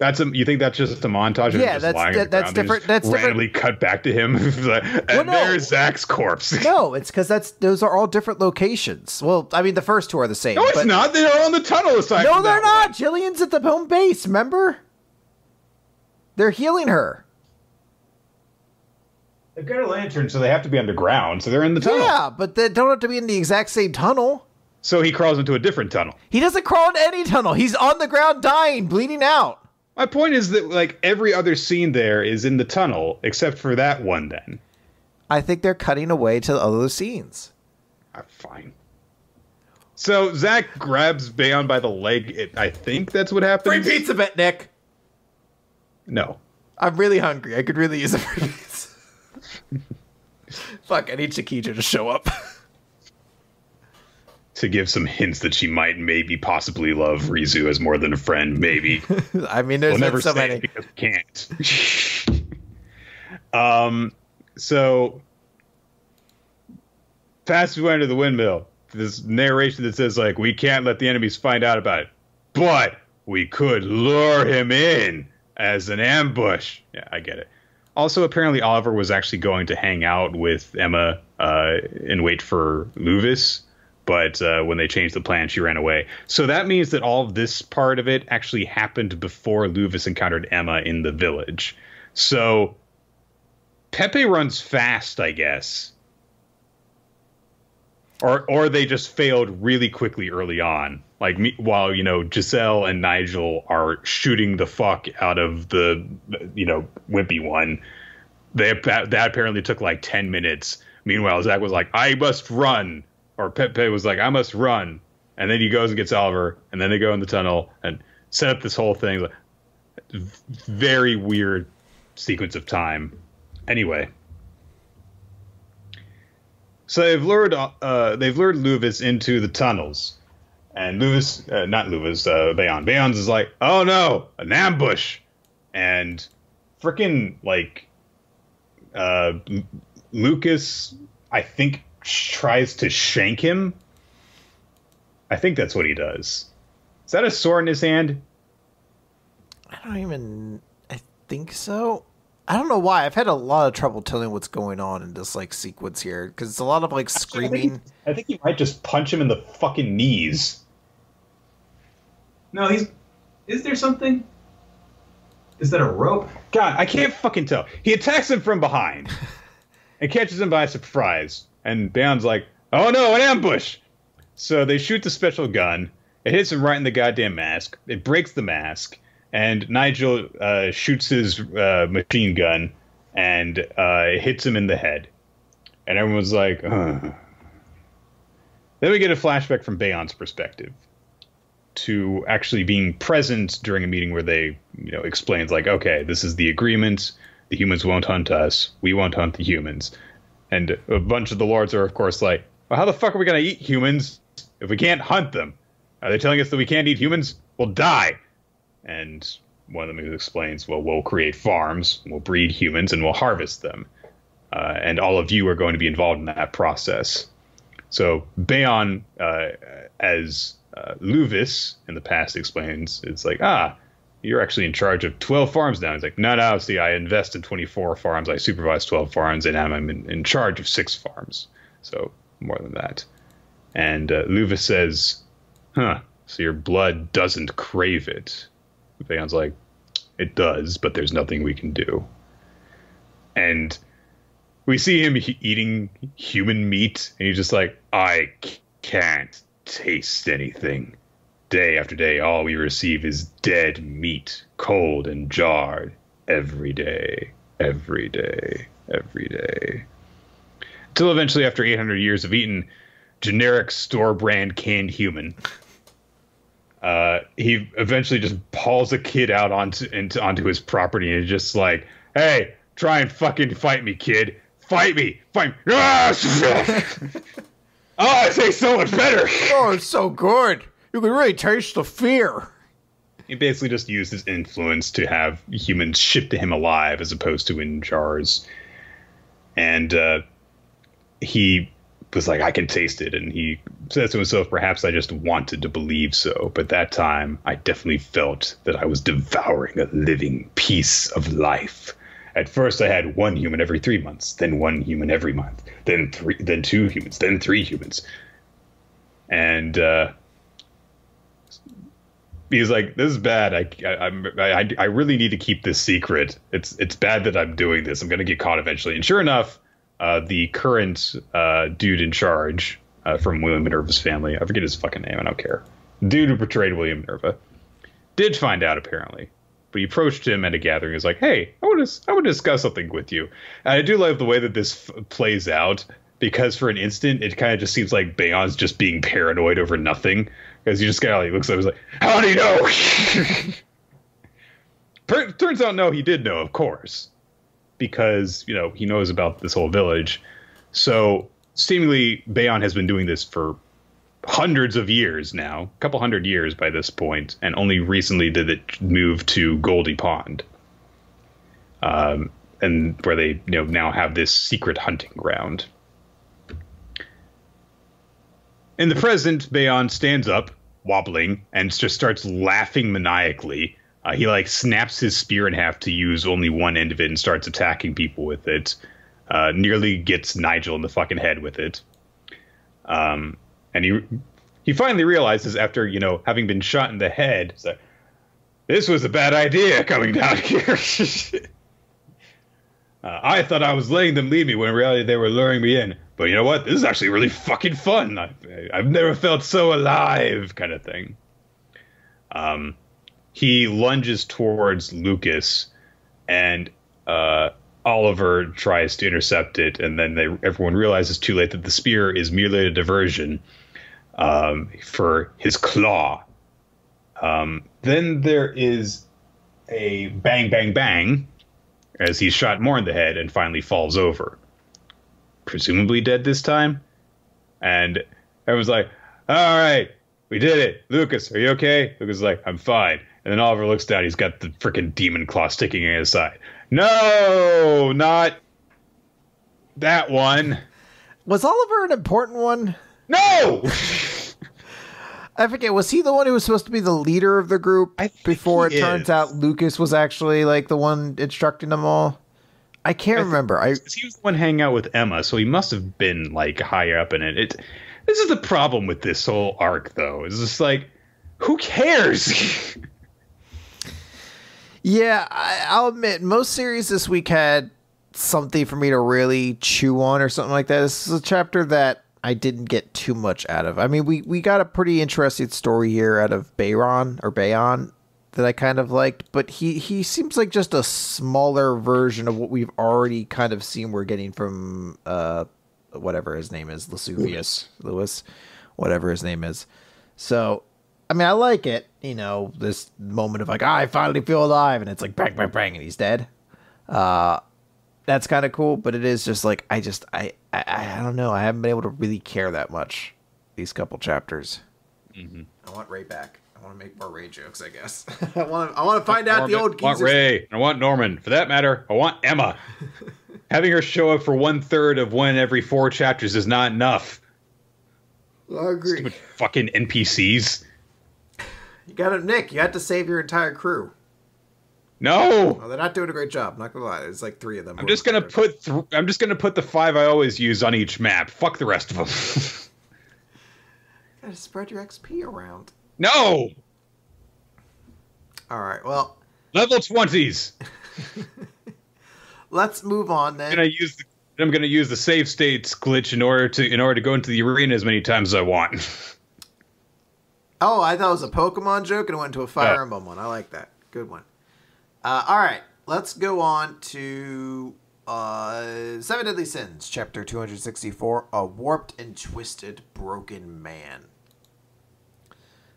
You think that's just a montage? Yeah, of just lying on the that's ground? different. That's randomly different. Cut back to him, and there's Zack's corpse. No, it's because those are all different locations. Well, I mean, the first two are the same. No, it's not. They are on the tunnel aside. No, they're not. Jillian's at the home base. Remember? They're healing her. They've got a lantern, so they have to be underground. So they're in the tunnel. Yeah, but they don't have to be in the exact same tunnel. So he crawls into a different tunnel. He doesn't crawl into any tunnel. He's on the ground, dying, bleeding out. My point is that, like, every other scene there is in the tunnel, except for that one, then. I think they're cutting away to the other scenes. Fine. So Zack grabs Bayon by the leg. I think that's what happens. Free pizza bet, Nick. No. I'm really hungry. I could really use a free pizza. Fuck, I need Chiquita to show up. To give some hints that she might maybe possibly love Rizu as more than a friend, maybe. I mean, there's we'll never so say many. it because we can't. So fast we went to the windmill. This narration that says, like, we can't let the enemies find out about it, but we could lure him in as an ambush. Yeah, I get it. Also, apparently Oliver was actually going to hang out with Emma and wait for Luvis, but when they changed the plan, she ran away. So that means that all of this part of it actually happened before Luvis encountered Emma in the village. So Pepe runs fast, I guess. Or they just failed really quickly early on. Like, while, Giselle and Nigel are shooting the fuck out of the, wimpy one. That apparently took like 10 minutes. Meanwhile, Zach was like, I must run. Or Pepe was like, I must run. And then he goes and gets Oliver. And then they go in the tunnel and set up this whole thing. Very weird sequence of time. Anyway. So they've lured Luvis into the tunnels, and Bayon. Bayon's is like, oh no, an ambush, and frickin' Lucas, I think, tries to shank him. I think that's what he does. Is that a sword in his hand? I think so. I don't know why. I've had a lot of trouble telling what's going on in this sequence here because it's a lot of screaming. I think he might just punch him in the fucking knees. No, is there something? Is that a rope? God, I can't fucking tell. He attacks him from behind and catches him by surprise. And Bayon's like, oh no, an ambush! So they shoot the special gun. It hits him right in the goddamn mask. It breaks the mask. And Nigel shoots his machine gun and hits him in the head. And everyone's like, ugh. Then we get a flashback from Bayon's perspective to actually being present during a meeting where they, explains like, okay, this is the agreement. The humans won't hunt us. We won't hunt the humans. And a bunch of the lords are, of course, like, well, how the fuck are we going to eat humans if we can't hunt them? Are they telling us that we can't eat humans? We'll die. And one of them explains, well, we'll create farms, we'll breed humans, and we'll harvest them. And all of you are going to be involved in that process. So Bayon, as Luvis in the past explains, it's like, you're actually in charge of 12 farms now. He's like, no, see, I invest in 24 farms, I supervise 12 farms, and I'm in charge of 6 farms. So more than that. And Luvis says, so your blood doesn't crave it. Bayon's like, it does, but there's nothing we can do. And we see him eating human meat, and he's just like, I can't taste anything. Day after day, all we receive is dead meat, cold and jarred, every day, every day, every day. Until eventually, after 800 years of eating generic store-brand canned human, he eventually just hauls a kid out onto his property and is just like, hey, try and fucking fight me, kid. Fight me. Fight me. Oh, it tastes so much better. Oh, it's so good. You can really taste the fear. He basically just used his influence to have humans shipped to him alive as opposed to in jars. And he was like, I can taste it. And he says to himself, perhaps I just wanted to believe so. But that time, I definitely felt that I was devouring a living piece of life. At first, I had 1 human every 3 months, then 1 human every month, then 2 humans, then 3 humans. And he's like, this is bad. I really need to keep this secret. It's bad that I'm doing this. I'm going to get caught eventually. And sure enough, the current dude in charge from William Minerva's family, I forget his fucking name, I don't care. Dude who portrayed William Minerva did find out, apparently. But he approached him at a gathering. He was like, hey, I want to discuss something with you. And I do love the way that this plays out, because for an instant, it kind of just seems like Bayon's just being paranoid over nothing. Because he just kind of looks at him and is like, how do you know? Turns out, no, he did know, of course. Because, he knows about this whole village. So seemingly Bayon has been doing this for hundreds of years now, a couple hundred years by this point, and only recently did it move to Goldie Pond, and where they now have this secret hunting ground. In the present, Bayon stands up, wobbling, and just starts laughing maniacally. He snaps his spear in half to use only one end of it and starts attacking people with it. Nearly gets Nigel in the fucking head with it. And he finally realizes after, having been shot in the head, he's like, this was a bad idea coming down here. I thought I was letting them lead me when in reality they were luring me in. But you know what? This is actually really fucking fun. I've never felt so alive, kind of thing. He lunges towards Lucas, and Oliver tries to intercept it, and then everyone realizes too late that the spear is merely a diversion for his claw. Then there is a bang, bang, bang as he's shot more in the head and finally falls over. Presumably dead this time. And everyone's like, all right, we did it. Lucas, are you okay? Lucas is like, I'm fine. And then Oliver looks down. He's got the freaking demon claw sticking in his side. No, not that one. Was Oliver an important one? No! I forget. Was he the one who was supposed to be the leader of the group before it turns out Lucas was actually the one instructing them all? I can't remember. He was the one hanging out with Emma, so he must have been higher up in it. This is the problem with this whole arc, though. It's just who cares? Yeah, I'll admit, most series this week had something for me to really chew on or something like that. This is a chapter that I didn't get too much out of. I mean, we got a pretty interesting story here out of Bayon that I kind of liked, but he seems like just a smaller version of what we've already kind of seen we're getting from whatever his name is, Lewis, whatever his name is. So, I mean, I like it, this moment of I finally feel alive, and it's bang, bang, bang, and he's dead. That's kind of cool, but it is just I don't know. I haven't been able to really care that much these couple chapters. Mm-hmm. I want Ray back. I want to make more Ray jokes, I guess. I want to find out the old geezers. I want Ray. I want Norman. For that matter, I want Emma. Having her show up for 1/3 of one every 4 chapters is not enough. I agree. Stupid fucking NPCs. You have to save your entire crew. No, well, they're not doing a great job. I'm not gonna lie. There's 3 of them. I'm just gonna put the 5 I always use on each map. Fuck the rest of them. Gotta spread your XP around. No. All right. Well, level 20s. Let's move on then. I'm gonna use the save states glitch in order to go into the arena as many times as I want. Oh, I thought it was a Pokemon joke and it went to a Fire Emblem one. I like that. Good one. All right, let's go on to 7 Deadly Sins, Chapter 264, A Warped and Twisted Broken Man.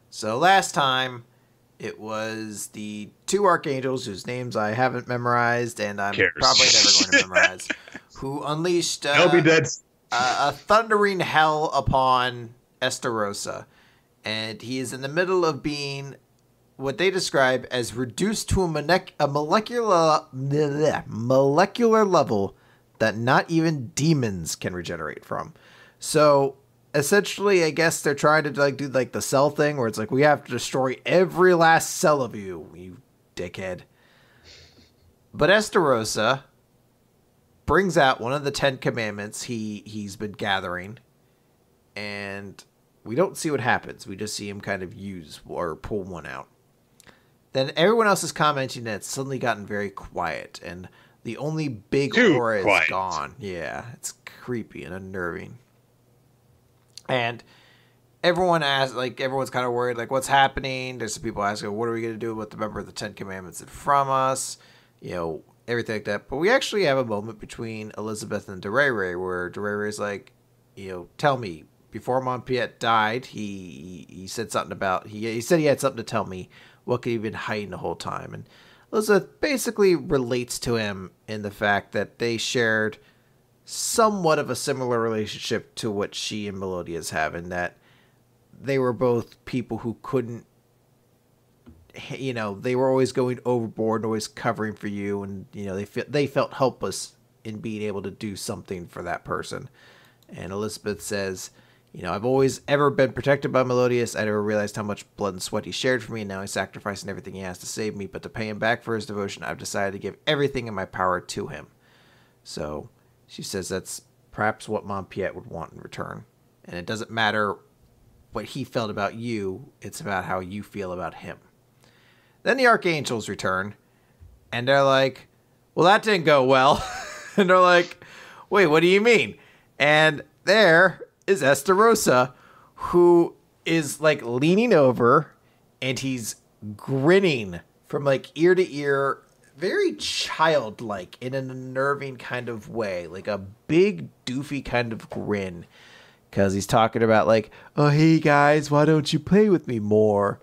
So last time, it was the 2 Archangels, whose names I haven't memorized, and I'm probably never going to memorize, who unleashed a thundering hell upon Estarossa. And he is in the middle of being what they describe as reduced to a molecular level that not even demons can regenerate from. So essentially, I guess they're trying to do the cell thing where it's we have to destroy every last cell of you dickhead. But Estarossa brings out one of the 10 commandments he's been gathering, and we don't see what happens. We just see him kind of use or pull one out. Then everyone else is commenting that it's suddenly gotten very quiet, and the only big aura is gone. Yeah, it's creepy and unnerving. And everyone asks, everyone's kind of worried, what's happening? There's some people asking, what are we going to do with the member of the 10 Commandments and from us? Everything like that. But we actually have a moment between Elizabeth and Durere where Durere's tell me. Before Monpiet died, he said something about, he said he had something to tell me. What could he have been hiding the whole time? And Elizabeth basically relates to him in the fact that they shared somewhat of a similar relationship to what she and Melodius have, in that they were both people who couldn't, you know, they were always going overboard and always covering for you, and, you know, they felt helpless in being able to do something for that person. And Elizabeth says, you know, I've always ever been protected by Melodius. I never realized how much blood and sweat he shared for me, and now he's sacrificing everything he has to save me. But to pay him back for his devotion, I've decided to give everything in my power to him. So she says that's perhaps what Mom Piet would want in return. And it doesn't matter what he felt about you, it's about how you feel about him. Then the Archangels return, and they're like, well, that didn't go well. And they're like, wait, what do you mean? And there is Estarossa, who is like leaning over, and he's grinning from like ear to ear, very childlike in an unnerving kind of way, like a big doofy kind of grin, because he's talking about like, oh, hey guys, why don't you play with me more?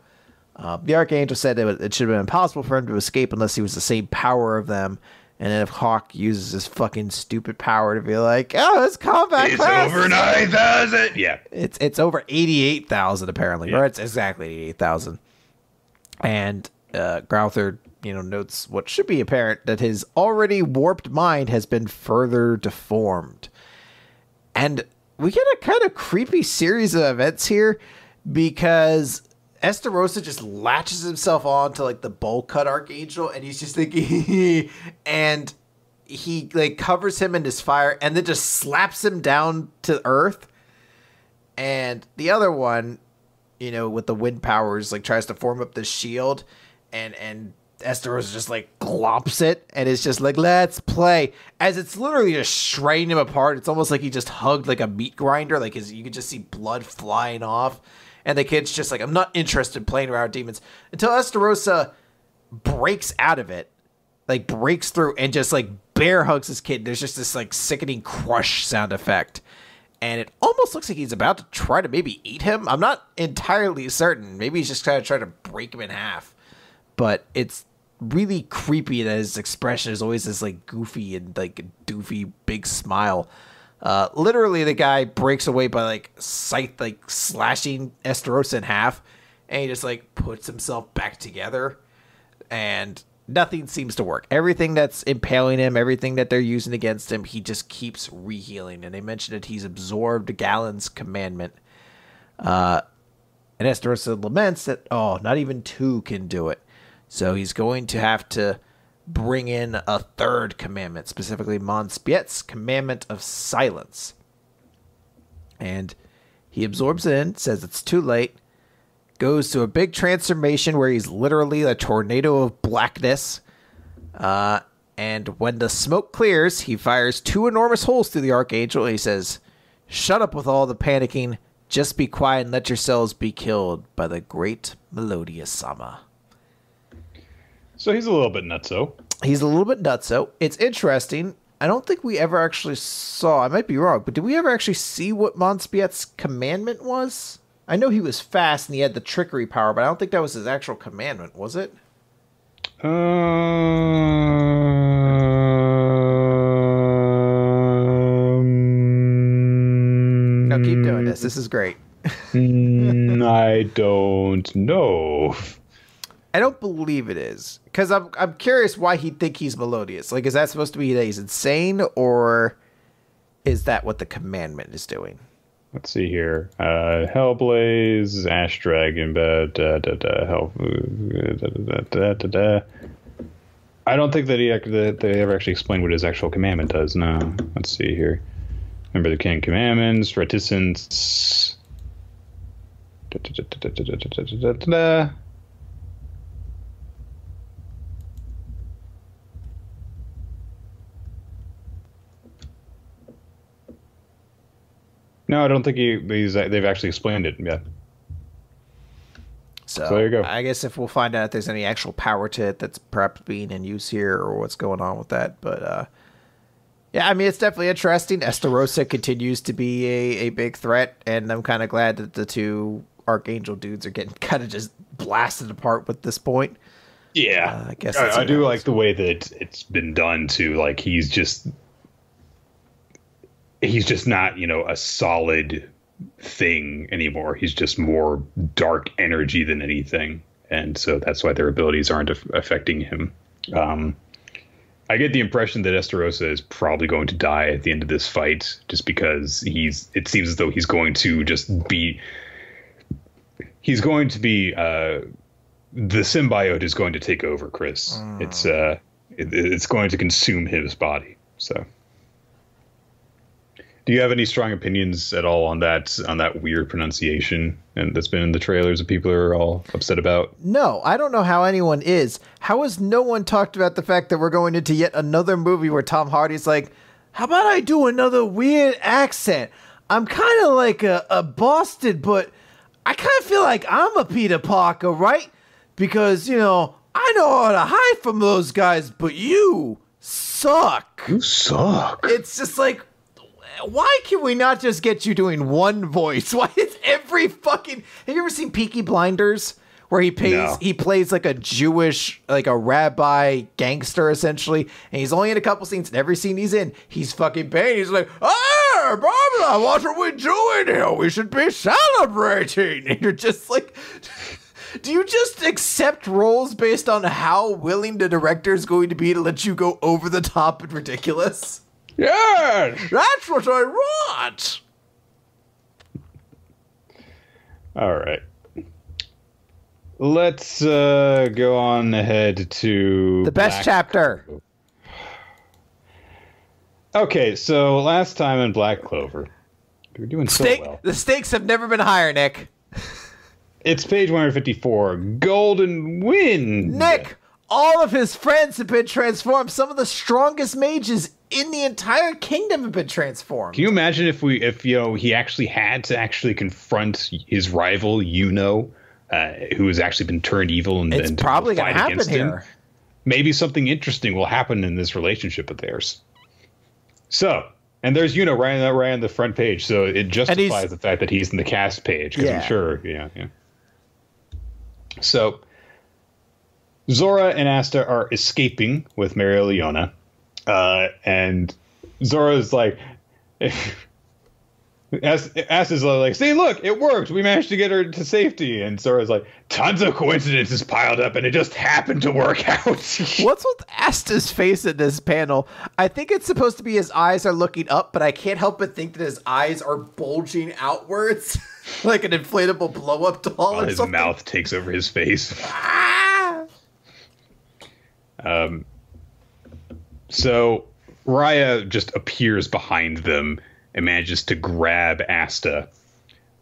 The Archangel said that it should have been impossible for him to escape unless he was the same power of them. And then if Hawk uses his fucking stupid power to be like, oh, it's combat class. Over 9,000. Yeah. It's over 88,000 apparently. Yeah. Or it's exactly 88,000. And Grouther, you know, notes what should be apparent, that his already warped mind has been further deformed. And we get a kind of creepy series of events here, because Estarossa just latches himself on to like the bowl cut Archangel, and he's just thinking, and he like covers him in his fire and then just slaps him down to earth. And the other one, you know, with the wind powers, like tries to form up this shield, and Estarossa just like glomps it and it's just like, let's play, as it's literally just shredding him apart. It's almost like he just hugged like a meat grinder, like you could just see blood flying off. And the kid's just like, I'm not interested in playing around with demons, until Estarossa breaks out of it, like breaks through and just like bear hugs his kid. There's just this like sickening crush sound effect. And it almost looks like he's about to try to maybe eat him. I'm not entirely certain. Maybe he's just kind of trying to break him in half. But it's really creepy that his expression is always this like goofy and like doofy big smile. Literally the guy breaks away by like scythe, like slashing Estarossa in half, and he just like puts himself back together, and nothing seems to work. Everything that's impaling him, everything that they're using against him, he just keeps rehealing. And they mentioned that he's absorbed Galen's commandment. And Estarossa laments that, oh, not even two can do it. So he's going to have to bring in a third commandment, specifically Mons Piet's commandment of silence. And he absorbs it in, says it's too late, goes to a big transformation where he's literally a tornado of blackness. And when the smoke clears, he fires two enormous holes through the Archangel, and he says, shut up with all the panicking, just be quiet and let yourselves be killed by the great Melodius-sama. So he's a little bit nutso. He's a little bit nutso. It's interesting. I don't think we ever actually saw, I might be wrong, but did we ever actually see what Mons Piet's commandment was? I know he was fast and he had the trickery power, but I don't think that was his actual commandment, was it? No, keep doing this. This is great. I don't know. I don't believe it is, because I'm curious why he'd think he's Melodius. Like, is that supposed to be that he's insane, or is that what the commandment is doing? Let's see here. Hellblaze, Ash Dragon, I don't think that they ever actually explained what his actual commandment does. No. Let's see here. Remember the Ten Commandments, reticence. No, I don't think they've actually explained it yet. So there you go. I guess if we'll find out if there's any actual power to it that's perhaps being in use here, or what's going on with that. But yeah, I mean, it's definitely interesting. Estarossa continues to be a big threat, and I'm kind of glad that the two Archangel dudes are getting kind of just blasted apart with this point. Yeah, I guess I do like the way that it's been done too. Like, he's just, he's just not, a solid thing anymore. He's just more dark energy than anything. And so that's why their abilities aren't affecting him. I get the impression that Estarossa is probably going to die at the end of this fight, just because it seems as though he's going to be the symbiote is going to take over Chris. It's going to consume his body. So, do you have any strong opinions at all on that weird pronunciation and that's been in the trailers that people are all upset about? No, I don't know how anyone is. How has no one talked about the fact that we're going into yet another movie where Tom Hardy's like, how about I do another weird accent? I'm kind of like a Boston, but I kind of feel like I'm a Peter Parker, right? Because, I know how to hide from those guys, but you suck. You suck. It's just like, why can we not just get you doing one voice? Why is every fucking... Have you ever seen Peaky Blinders? Where he plays like a Jewish, like a rabbi gangster, essentially. And he's only in a couple scenes. And every scene he's in, he's fucking banging. He's like, blah, blah, what are we doing here? We should be celebrating. And you're just like... Do you just accept roles based on how willing the director is going to be to let you go over the top and ridiculous? Yes! That's what I want! All right. Let's go on ahead to... The best chapter. Okay, so last time in Black Clover, we were doing so well. The stakes have never been higher, Nick. It's page 154, Golden Wind. Nick, all of his friends have been transformed. Some of the strongest mages in the entire kingdom have been transformed. Can you imagine if he actually had to confront his rival, Yona, who has actually been turned evil and probably fight gonna against happen him? here. Maybe something interesting will happen in this relationship of theirs. So, and there's Yona right on the front page, so it justifies the fact that he's in the cast page, because I'm sure, yeah. So, Zora and Asta are escaping with Mario Leona, and Zora's like, Asta's like, see, look, it worked. We managed to get her to safety. And Zora's like, tons of coincidences piled up, and it just happened to work out. What's with Asta's face in this panel? I think it's supposed to be his eyes are looking up, but I can't help but think that his eyes are bulging outwards. Like an inflatable blow-up doll or his something. His mouth takes over his face. Ah! So Raya just appears behind them and manages to grab Asta.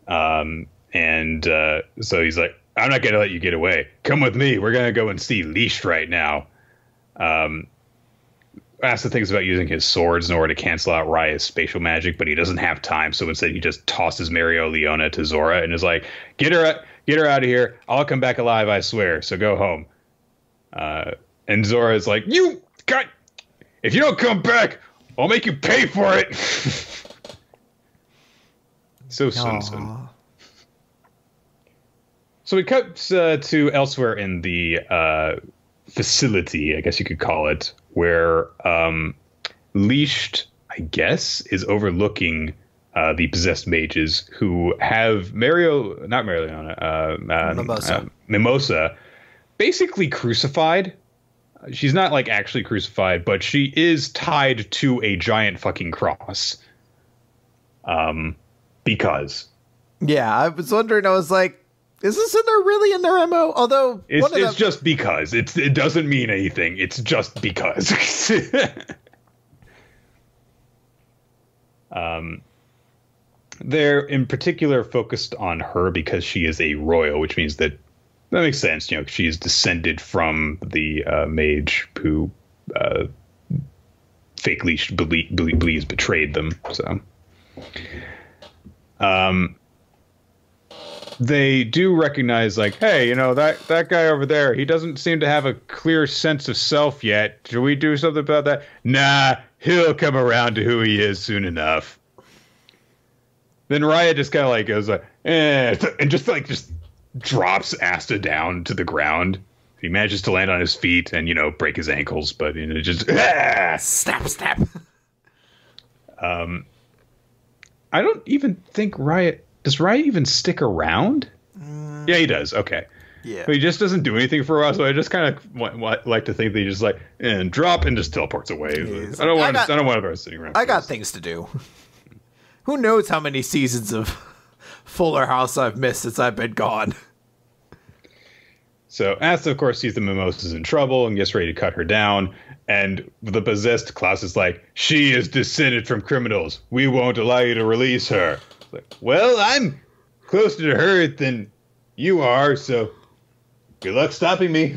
So he's like, I'm not going to let you get away. Come with me. We're going to go and see Leash right now. Asta thinks about using his swords in order to cancel out Raya's spatial magic, but he doesn't have time. So instead, he just tosses Mario Leona to Zora and is like, get her out of here. I'll come back alive, I swear. So go home. And Zora is like, if you don't come back, I'll make you pay for it. So Sun. So we cut to elsewhere in the facility, I guess you could call it, where Leashed, I guess, is overlooking the possessed mages who have Mimosa basically crucified. She's not like actually crucified, but she is tied to a giant fucking cross. Because. Yeah, I was wondering, I was like, is this really in their MO? Although it's just because it doesn't mean anything. It's just because. They're in particular focused on her because she is a royal, which means that makes sense. She is descended from the mage who fake Leash believes betrayed them. So. They do recognize, like, hey, that guy over there, he doesn't seem to have a clear sense of self yet. Should we do something about that? Nah, he'll come around to who he is soon enough. Then Raya just kind of like goes like, and just drops Asta down to the ground. He manages to land on his feet and, break his ankles, but just snap. I don't even think Riot... Does Riot even stick around? Yeah, he does. Okay. Yeah. But he just doesn't do anything for a while, so I just kind of like to think that he just like, and drop and just teleports away. I don't want to sitting around. I got things to do. Who knows how many seasons of Fuller House I've missed since I've been gone. So Asta, of course, sees the Mimosas in trouble and gets ready to cut her down. And the possessed Klaus is like, she is descended from criminals. We won't allow you to release her. Like, well, I'm closer to her than you are, so good luck stopping me.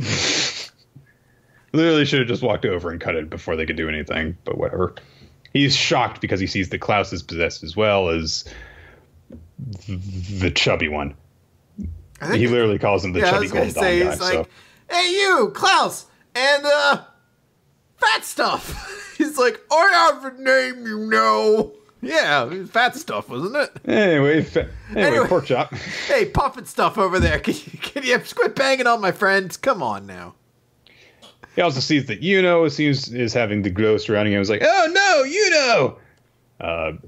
Literally should have just walked over and cut it before they could do anything, but whatever. He's shocked because he sees that Klaus is possessed as well as the chubby one. He literally calls him the chubby golden guy. He's like, hey, you, Klaus, and fat stuff. He's like, I have a name, you know. Yeah, fat stuff, wasn't it? Anyway, pork chop. Hey, puffin stuff over there. Can you quit banging on my friends? Come on now. He also sees that Yuno is having the glow surrounding him. He's like, oh no, Yuno!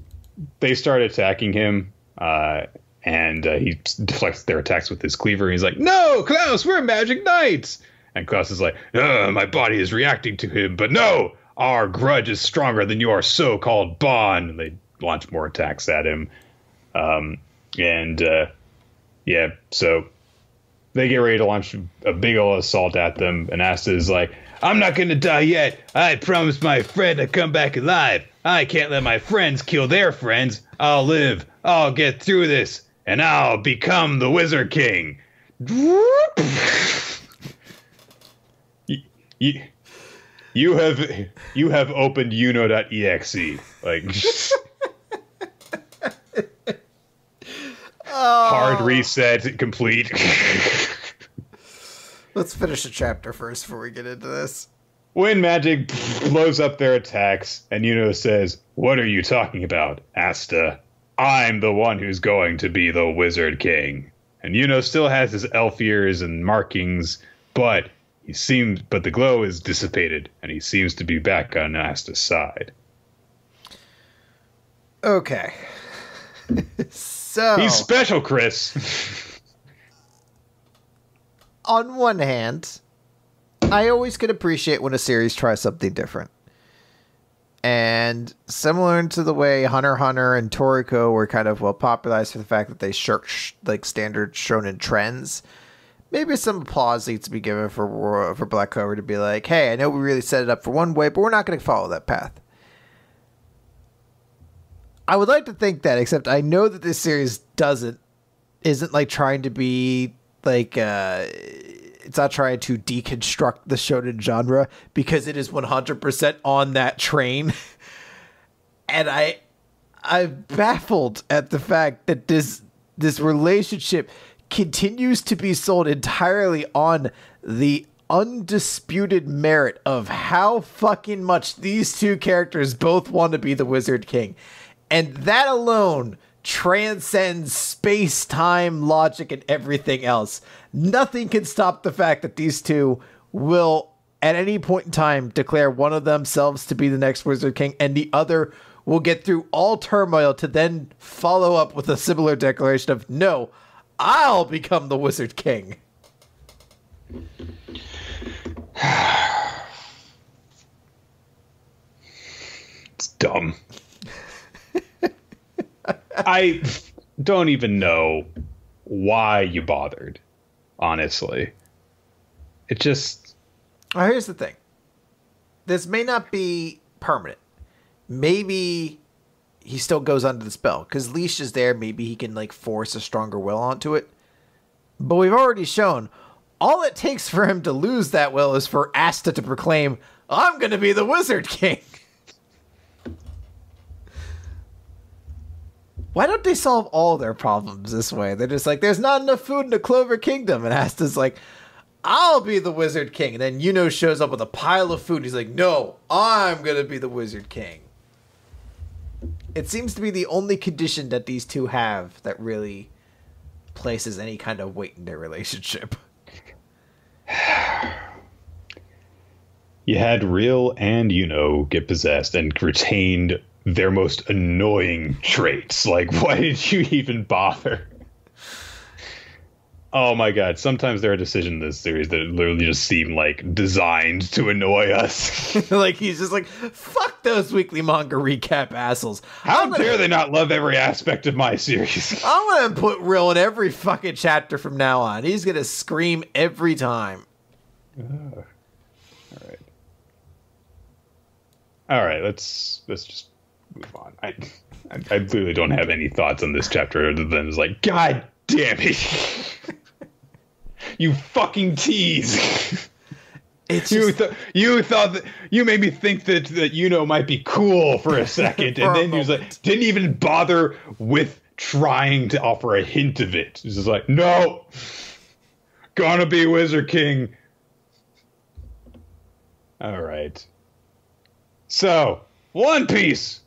They start attacking him, and he deflects their attacks with his cleaver. He's like, no, Klaus, we're magic knights! And Klaus is like, my body is reacting to him, but no! Our grudge is stronger than your so-called bond. And they launch more attacks at him. So they get ready to launch a big old assault at them. And Asta is like, I'm not going to die yet. I promised my friend to come back alive. I can't let my friends kill their friends. I'll live. I'll get through this. And I'll become the Wizard King. You have opened Uno.exe. Like hard reset complete. Let's finish the chapter first before we get into this. Wind magic blows up their attacks, and Yuno says, "What are you talking about, Asta? I'm the one who's going to be the Wizard King." And Yuno still has his elf ears and markings, but the glow is dissipated, and he seems to be back on Asta's side. Okay. So he's special, Chris. On one hand, I always could appreciate when a series tries something different. And similar to the way Hunter x Hunter and Toriko were kind of well popularized for the fact that they shirk like standard shonen trends, maybe some applause needs to be given for Black Clover to be like, hey, I know we really set it up for one way, but we're not going to follow that path. I would like to think that, except I know that this series isn't like trying to be like, it's not trying to deconstruct the shonen genre, because it is 100% on that train. And I'm baffled at the fact that this relationship continues to be sold entirely on the undisputed merit of how fucking much these two characters both want to be the Wizard King. And that alone transcends space-time logic and everything else. Nothing can stop the fact that these two will, at any point in time, declare one of themselves to be the next Wizard King, and the other will get through all turmoil to then follow up with a similar declaration of, no, I'll become the Wizard King. It's dumb. I don't even know why you bothered, honestly. It just... Well, here's the thing. This may not be permanent. Maybe he still goes under the spell, because Leash is there. Maybe he can like force a stronger will onto it. But we've already shown all it takes for him to lose that will is for Asta to proclaim, I'm going to be the Wizard King. Why don't they solve all their problems this way? They're just like, there's not enough food in the Clover Kingdom. And Asta's like, I'll be the Wizard King. And then Yuno shows up with a pile of food. He's like, no, I'm going to be the Wizard King. It seems to be the only condition that these two have that really places any kind of weight in their relationship. You had Real and Yuno get possessed and retained their most annoying traits. Like, why did you even bother? Oh my god, sometimes there are decisions in this series that literally just seem like designed to annoy us. Like, he's just like, fuck those weekly manga recap assholes. How dare they not love every aspect of my series? I'm gonna put Rill in every fucking chapter from now on. He's gonna scream every time. All right, let's just move on. I literally don't have any thoughts on this chapter other than it's like, god damn it. You fucking tease. It's just, you thought that you made me think that Yuno might be cool for a second, and then he was like, didn't even bother with trying to offer a hint of it. He's just like, no, gonna be Wizard King. All right. So, One Piece.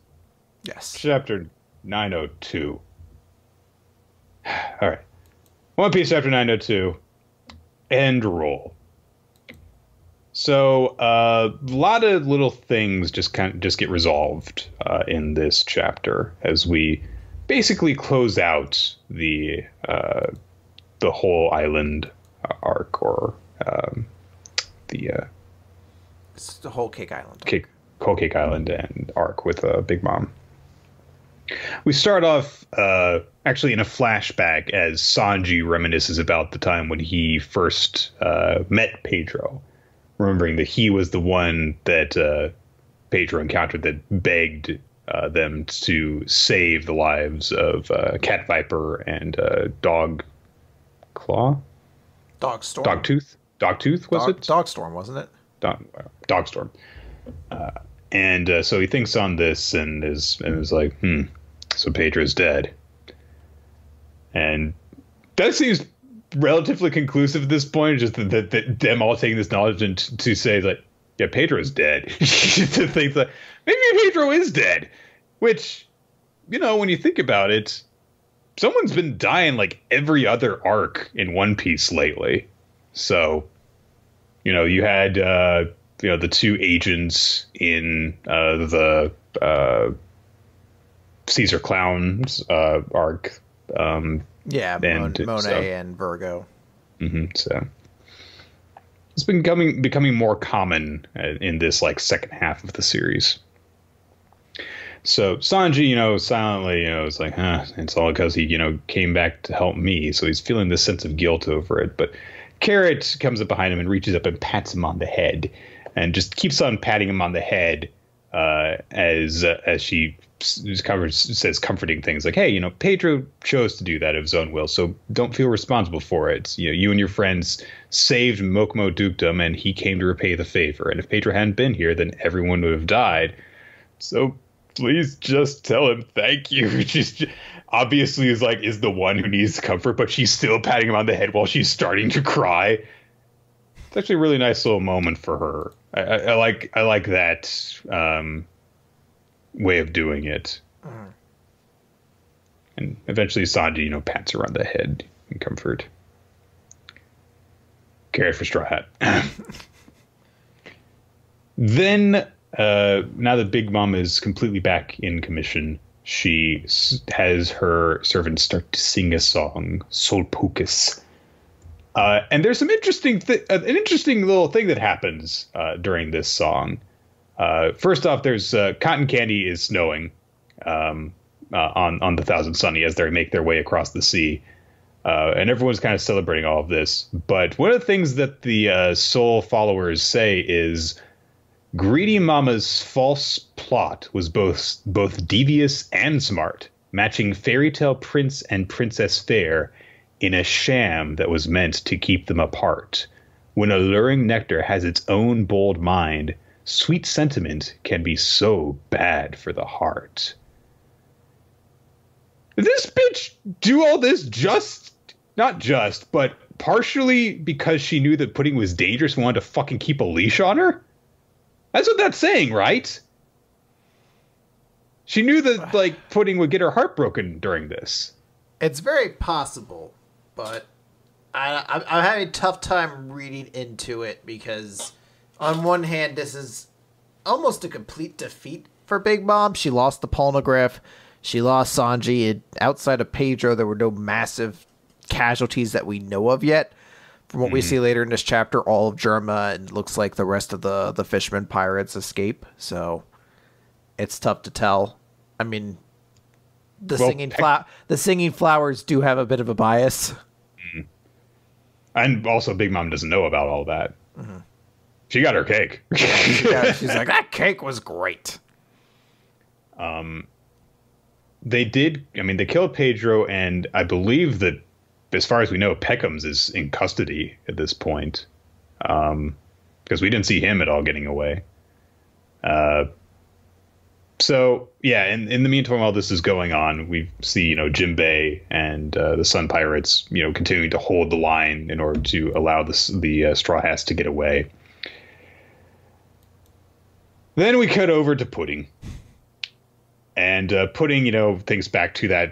yes. Chapter 902. All right. One Piece chapter 902. End roll. So a lot of little things just get resolved in this chapter as we basically close out the whole island arc, or It's the whole Cake Island. Whole Cake Island and arc with Big Mom. We start off actually in a flashback as Sanji reminisces about the time when he first met Pedro, remembering that he was the one that Pedro encountered that begged them to save the lives of Cat Viper and Dog Claw? Dogstorm. Dogtooth, was it? Dogstorm, wasn't it? Dogstorm. And so he thinks on this and is like, so Pedro's dead. And that seems relatively conclusive at this point, just that them all taking this knowledge and to say, like, yeah, Pedro's dead. To think that maybe Pedro is dead. Which, you know, when you think about it, someone's been dying like every other arc in One Piece lately. So, you know, you had... the two agents in the Caesar Clown's arc. Monet and Virgo. So it's been becoming more common in this like second half of the series. So Sanji, silently, is like, it's all because he, came back to help me. So he's feeling this sense of guilt over it. But Carrot comes up behind him and reaches up and pats him on the head. And just keeps on patting him on the head as she says comforting things like, hey, Pedro chose to do that of his own will, so don't feel responsible for it. You and your friends saved Mokomo Dukedom, and he came to repay the favor. And if Pedro hadn't been here, then everyone would have died. So please just tell him thank you. She's obviously is the one who needs comfort, but she's still patting him on the head while she's starting to cry. It's actually a really nice little moment for her. I like that way of doing it. And eventually Sanji, pats her on the head in comfort. Carrot for Straw Hat. Then, now that Big Mom is completely back in commission, she has her servants start to sing a song, Solpukus. And there's some an interesting little thing that happens during this song. First off, there's cotton candy is snowing on the Thousand Sunny as they make their way across the sea. And everyone's kind of celebrating all of this. But one of the things that the Soul followers say is Greedy Mama's false plot was both devious and smart, matching fairy tale prince and princess fair in a sham that was meant to keep them apart. When alluring nectar has its own bold mind, sweet sentiment can be so bad for the heart. Did this bitch do all this but partially because she knew that pudding was dangerous and wanted to fucking keep a leash on her? That's what that's saying, right? She knew that, pudding would get her heart broken during this. It's very possible. But I'm having a tough time reading into it because, on one hand, this is almost a complete defeat for Big Mom. She lost the Polnagraph. She lost Sanji. And outside of Pedro, there were no massive casualties that we know of yet. From what we see later in this chapter, all of Germa and looks like the rest of the fishermen pirates escape. So it's tough to tell. I mean, the singing flowers do have a bit of a bias. And also, Big Mom doesn't know about all that. She got her cake. She's like, that cake was great. They did. I mean, they killed Pedro, and I believe that, as far as we know, Peckham's is in custody at this point, because we didn't see him at all getting away. So yeah, in the meantime, while this is going on, we see Jinbei and the Sun Pirates continuing to hold the line in order to allow the Straw Hats to get away. Then we cut over to Pudding. And Pudding, thinks back to that,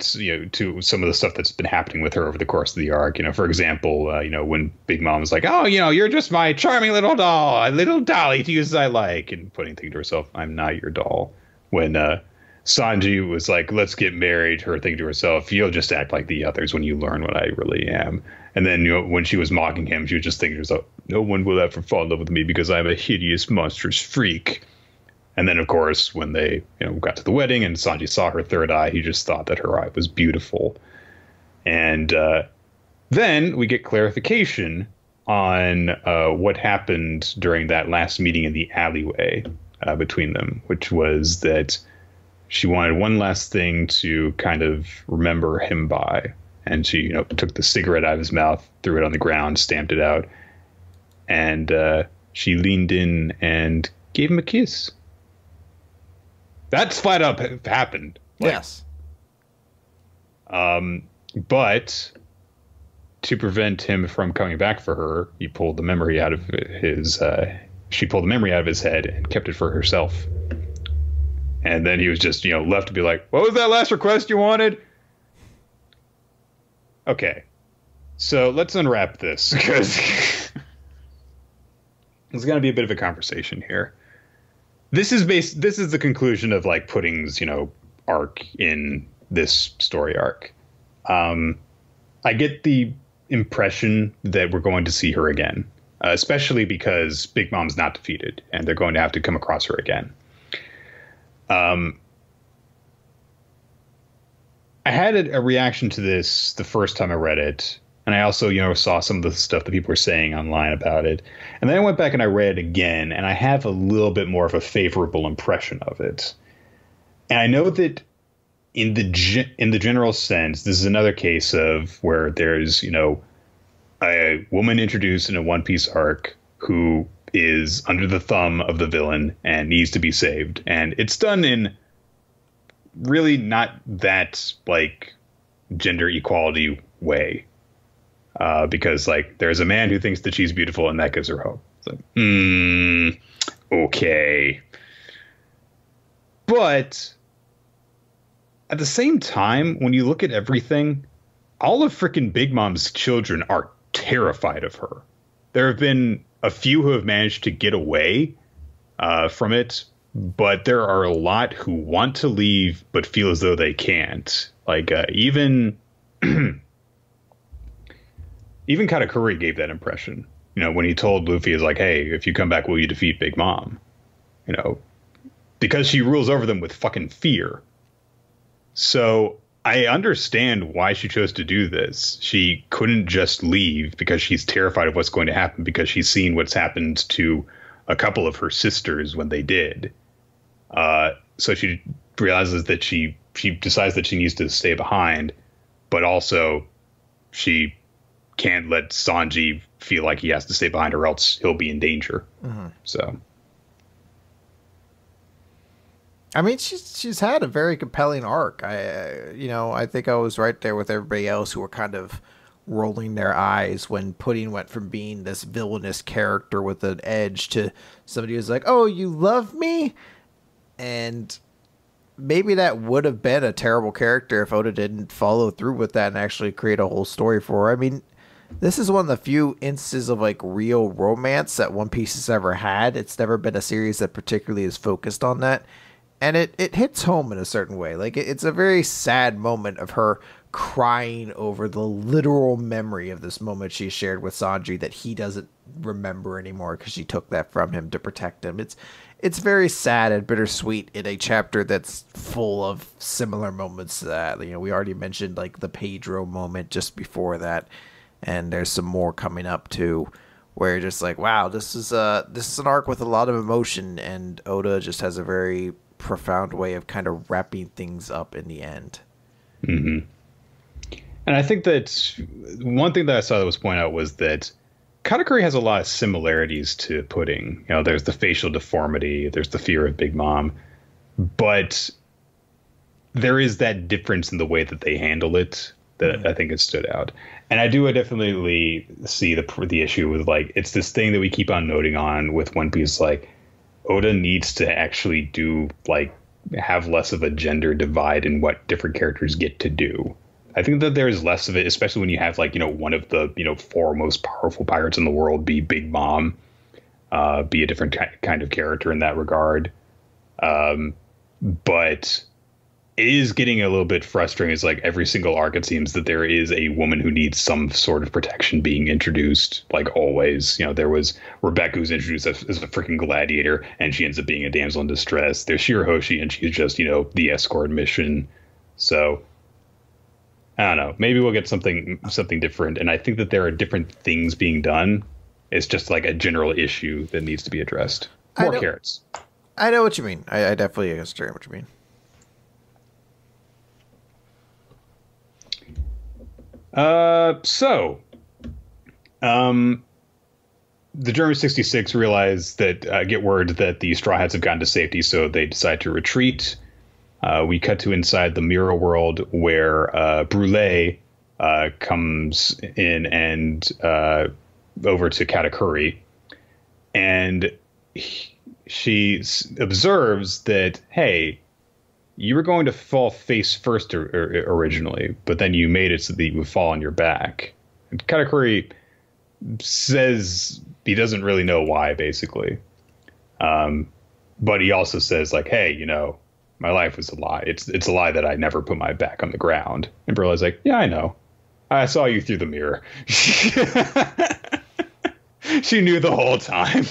to some of the stuff that's been happening with her over the course of the arc. For example, when Big Mom was like, oh, you're just my charming little doll, a little dolly to use as I like. And Pudding thinking to herself, I'm not your doll. When Sanji was like, let's get married, her thinking to herself, you'll just act like the others when you learn what I really am. And then, when she was mocking him, she was just thinking to herself, no one will ever fall in love with me because I'm a hideous, monstrous freak. And then, of course, when they got to the wedding and Sanji saw her third eye, he just thought that her eye was beautiful. And then we get clarification on what happened during that last meeting in the alleyway between them, which was that she wanted one last thing to kind of remember him by. And she took the cigarette out of his mouth, threw it on the ground, stamped it out. And she leaned in and gave him a kiss. That's flat up happened. Yes. But to prevent him from coming back for her, he pulled the memory out of his. She pulled the memory out of his head and kept it for herself. And then he was just, left to be like, "What was that last request you wanted?" Okay, so let's unwrap this because there's going to be a bit of a conversation here. This is the conclusion of Pudding's, arc in this story arc. I get the impression that we're going to see her again, especially because Big Mom's not defeated and they're going to have to come across her again. I had a reaction to this the first time I read it. And I also, saw some of the stuff that people were saying online about it. And then I went back and I read it again, and I have a little bit more of a favorable impression of it. And I know that in the general sense, this is another case of where there's, a woman introduced in a One Piece arc who is under the thumb of the villain and needs to be saved. And it's done in really not that, gender equality way. Because there's a man who thinks that she's beautiful and that gives her hope. It's like, okay. But at the same time, when you look at everything, all of frickin' Big Mom's children are terrified of her. There have been a few who have managed to get away from it, but there are a lot who want to leave but feel as though they can't. Even Katakuri gave that impression, when he told Luffy, hey, if you come back, will you defeat Big Mom? Because she rules over them with fucking fear. So I understand why she chose to do this. She couldn't just leave because she's terrified of what's going to happen because she's seen what's happened to a couple of her sisters when they did. So she realizes that she decides that she needs to stay behind, but also she can't let Sanji feel like he has to stay behind or else he'll be in danger. So, I mean, she's had a very compelling arc. I think I was right there with everybody else who were kind of rolling their eyes when Pudding went from being this villainous character with an edge to somebody who's like, "Oh, you love me?" And maybe that would have been a terrible character if Oda didn't follow through with that and actually create a whole story for her. I mean, This is one of the few instances of like real romance that One Piece has ever had. It's never been a series that particularly is focused on that. And it hits home in a certain way. Like it's a very sad moment of her crying over the literal memory of this moment she shared with Sanji that he doesn't remember anymore because she took that from him to protect him. It's very sad and bittersweet in a chapter that's full of similar moments to that. You know, we already mentioned like the Pedro moment just before that, and there's some more coming up too, where you're just like, wow, this is an arc with a lot of emotion, and Oda just has a very profound way of kind of wrapping things up in the end. Mm-hmm. And I think that one thing that I saw that was pointed out was that Katakuri has a lot of similarities to Pudding. You know, there's the facial deformity, there's the fear of Big Mom, but there is that difference in the way that they handle it that I think it stood out. And I do definitely see the issue with, like, it's this thing that we keep on noting on with One Piece, like, Oda needs to actually have less of a gender divide in what different characters get to do. I think that there's less of it, especially when you have, like, you know, one of the, you know, 4 most powerful pirates in the world be Big Mom, be a different kind of character in that regard. But it is getting a little bit frustrating. It's like every single arc, it seems that there is a woman who needs some sort of protection being introduced, like always. You know, there was Rebecca, who's introduced as a freaking gladiator, and she ends up being a damsel in distress. There's Shirahoshi, and she's just, you know, the escort mission. So I don't know. Maybe we'll get something different. And I think that there are different things being done. It's just like a general issue that needs to be addressed. More carrots. I know what you mean. I definitely understand what you mean. The German 66 realize that, get word that the Straw Hats have gotten to safety, so they decide to retreat. We cut to inside the mirror world where Brule comes in and over to Katakuri, and she observes that, hey, you were going to fall face first originally, but then you made it so that you would fall on your back. And Katakuri says he doesn't really know why, basically. But he also says, like, hey, you know, my life was a lie. It's a lie that I never put my back on the ground. And Burleigh's like, yeah, I know. I saw you through the mirror. She knew the whole time.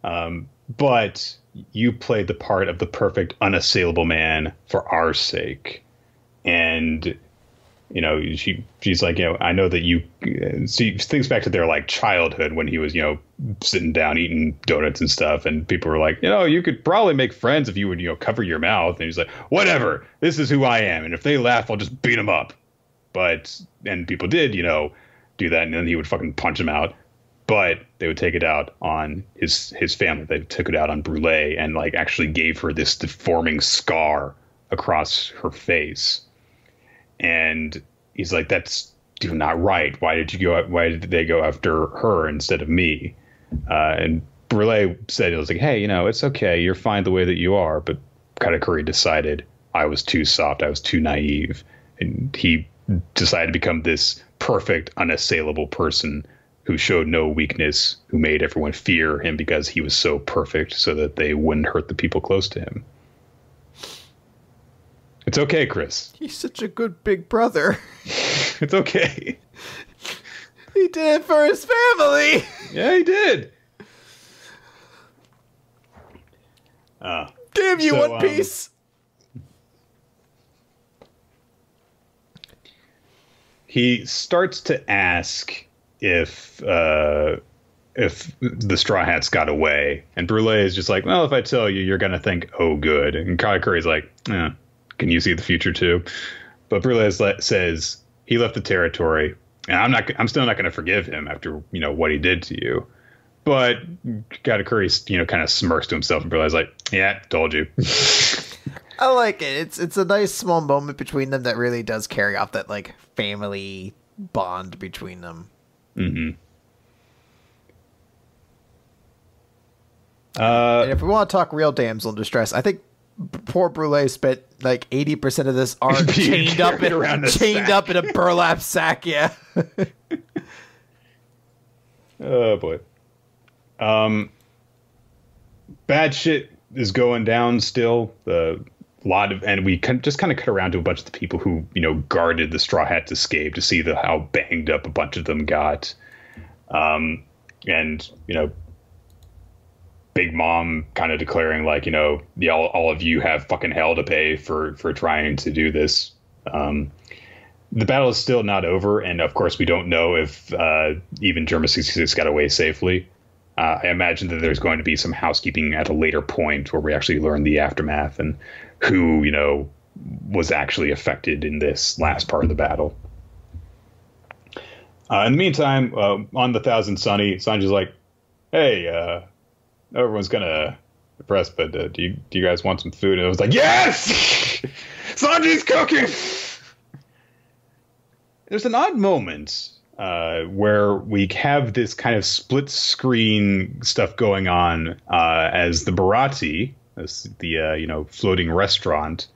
Yeah. But you played the part of the perfect, unassailable man for our sake. And, you know, she's like, you know, I know that you she thinks back to their, like, childhood when he was, you know, sitting down eating donuts and stuff. And people were like, you know, you could probably make friends if you would, you know, cover your mouth. And he's like, whatever, this is who I am. And if they laugh, I'll just beat them up. And people did, you know, do that. And then he would fucking punch them out. But they would take it out on his family. They took it out on Brule and, like, actually gave her this deforming scar across her face. And he's like, that's not right. Why did they go after her instead of me? And Brule said, it was like, hey, you know, it's okay. You're fine the way that you are. But Katakuri decided I was too soft. I was too naive. And he decided to become this perfect, unassailable person who showed no weakness, who made everyone fear him because he was so perfect so that they wouldn't hurt the people close to him. It's okay, Chris. He's such a good big brother. It's okay. He did it for his family. Yeah, he did. Damn you, One Piece. He starts to ask if the Straw Hats got away, and Brule is just like, well, if I tell you, you're gonna think, oh, good. And Katakuri's like, can you see the future too? But Brule says he left the territory, and I'm still not gonna forgive him after, you know, what he did to you. But Katakuri, you know, kind of smirks to himself, and Brule's like, yeah, told you. I like it. It's a nice small moment between them that really does carry off that, like, family bond between them. Mm-hmm. And if we want to talk real damsel in distress, I think poor Brule spent like 80% of this arc Being chained up carried up in a burlap sack. Yeah. Oh boy. Bad shit is going down still. And we just kind of cut around to a bunch of the people who, guarded the Straw Hats escape to see how banged up a bunch of them got. And, Big Mom kind of declaring like, all of you have fucking hell to pay for trying to do this. The battle is still not over. And of course, we don't know if even Germa 66 got away safely. I imagine that there's going to be some housekeeping at a later point where we actually learn the aftermath and who, was actually affected in this last part of the battle. In the meantime, on the Thousand Sunny, Sanji's like, hey, everyone's kind of depressed, but do you guys want some food? And I was like, yes! Sanji's cooking! There's an odd moment where we have this kind of split screen stuff going on as the Barati, the floating restaurant.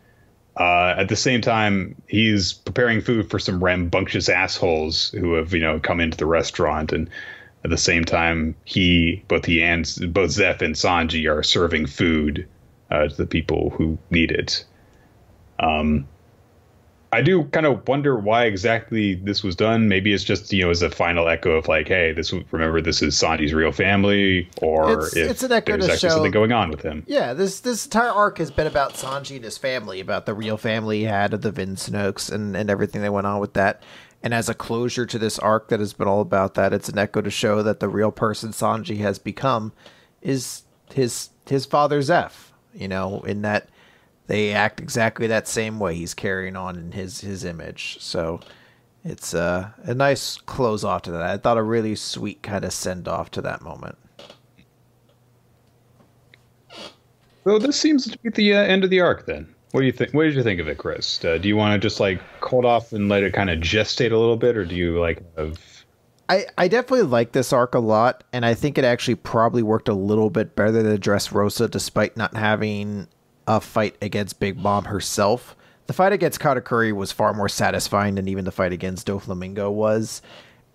At the same time, he's preparing food for some rambunctious assholes who have come into the restaurant, and at the same time, both Zeph and Sanji are serving food to the people who need it. I do kind of wonder why exactly this was done. Maybe it's just, as a final echo of like, hey, remember this is Sanji's real family, or it's an echo there's to actually show something going on with him. Yeah, this entire arc has been about Sanji and his family, about the real family he had of the Vinsnooks and everything that went on with that. And as a closure to this arc that has been all about that, it's an echo to show that the real person Sanji has become is his father Zeph, in that they act exactly that same way. He's carrying on in his image. So it's a nice close off to that. I thought a really sweet kind of send off to that moment. So this seems to be the end of the arc then. What do you think? What did you think of it, Chris? Do you want to just like hold off and let it kind of gestate a little bit, or do you like have... I definitely like this arc a lot, and I think it actually probably worked a little bit better than Dressrosa, despite not having a fight against Big Mom herself. The fight against Katakuri was far more satisfying than even the fight against Doflamingo was.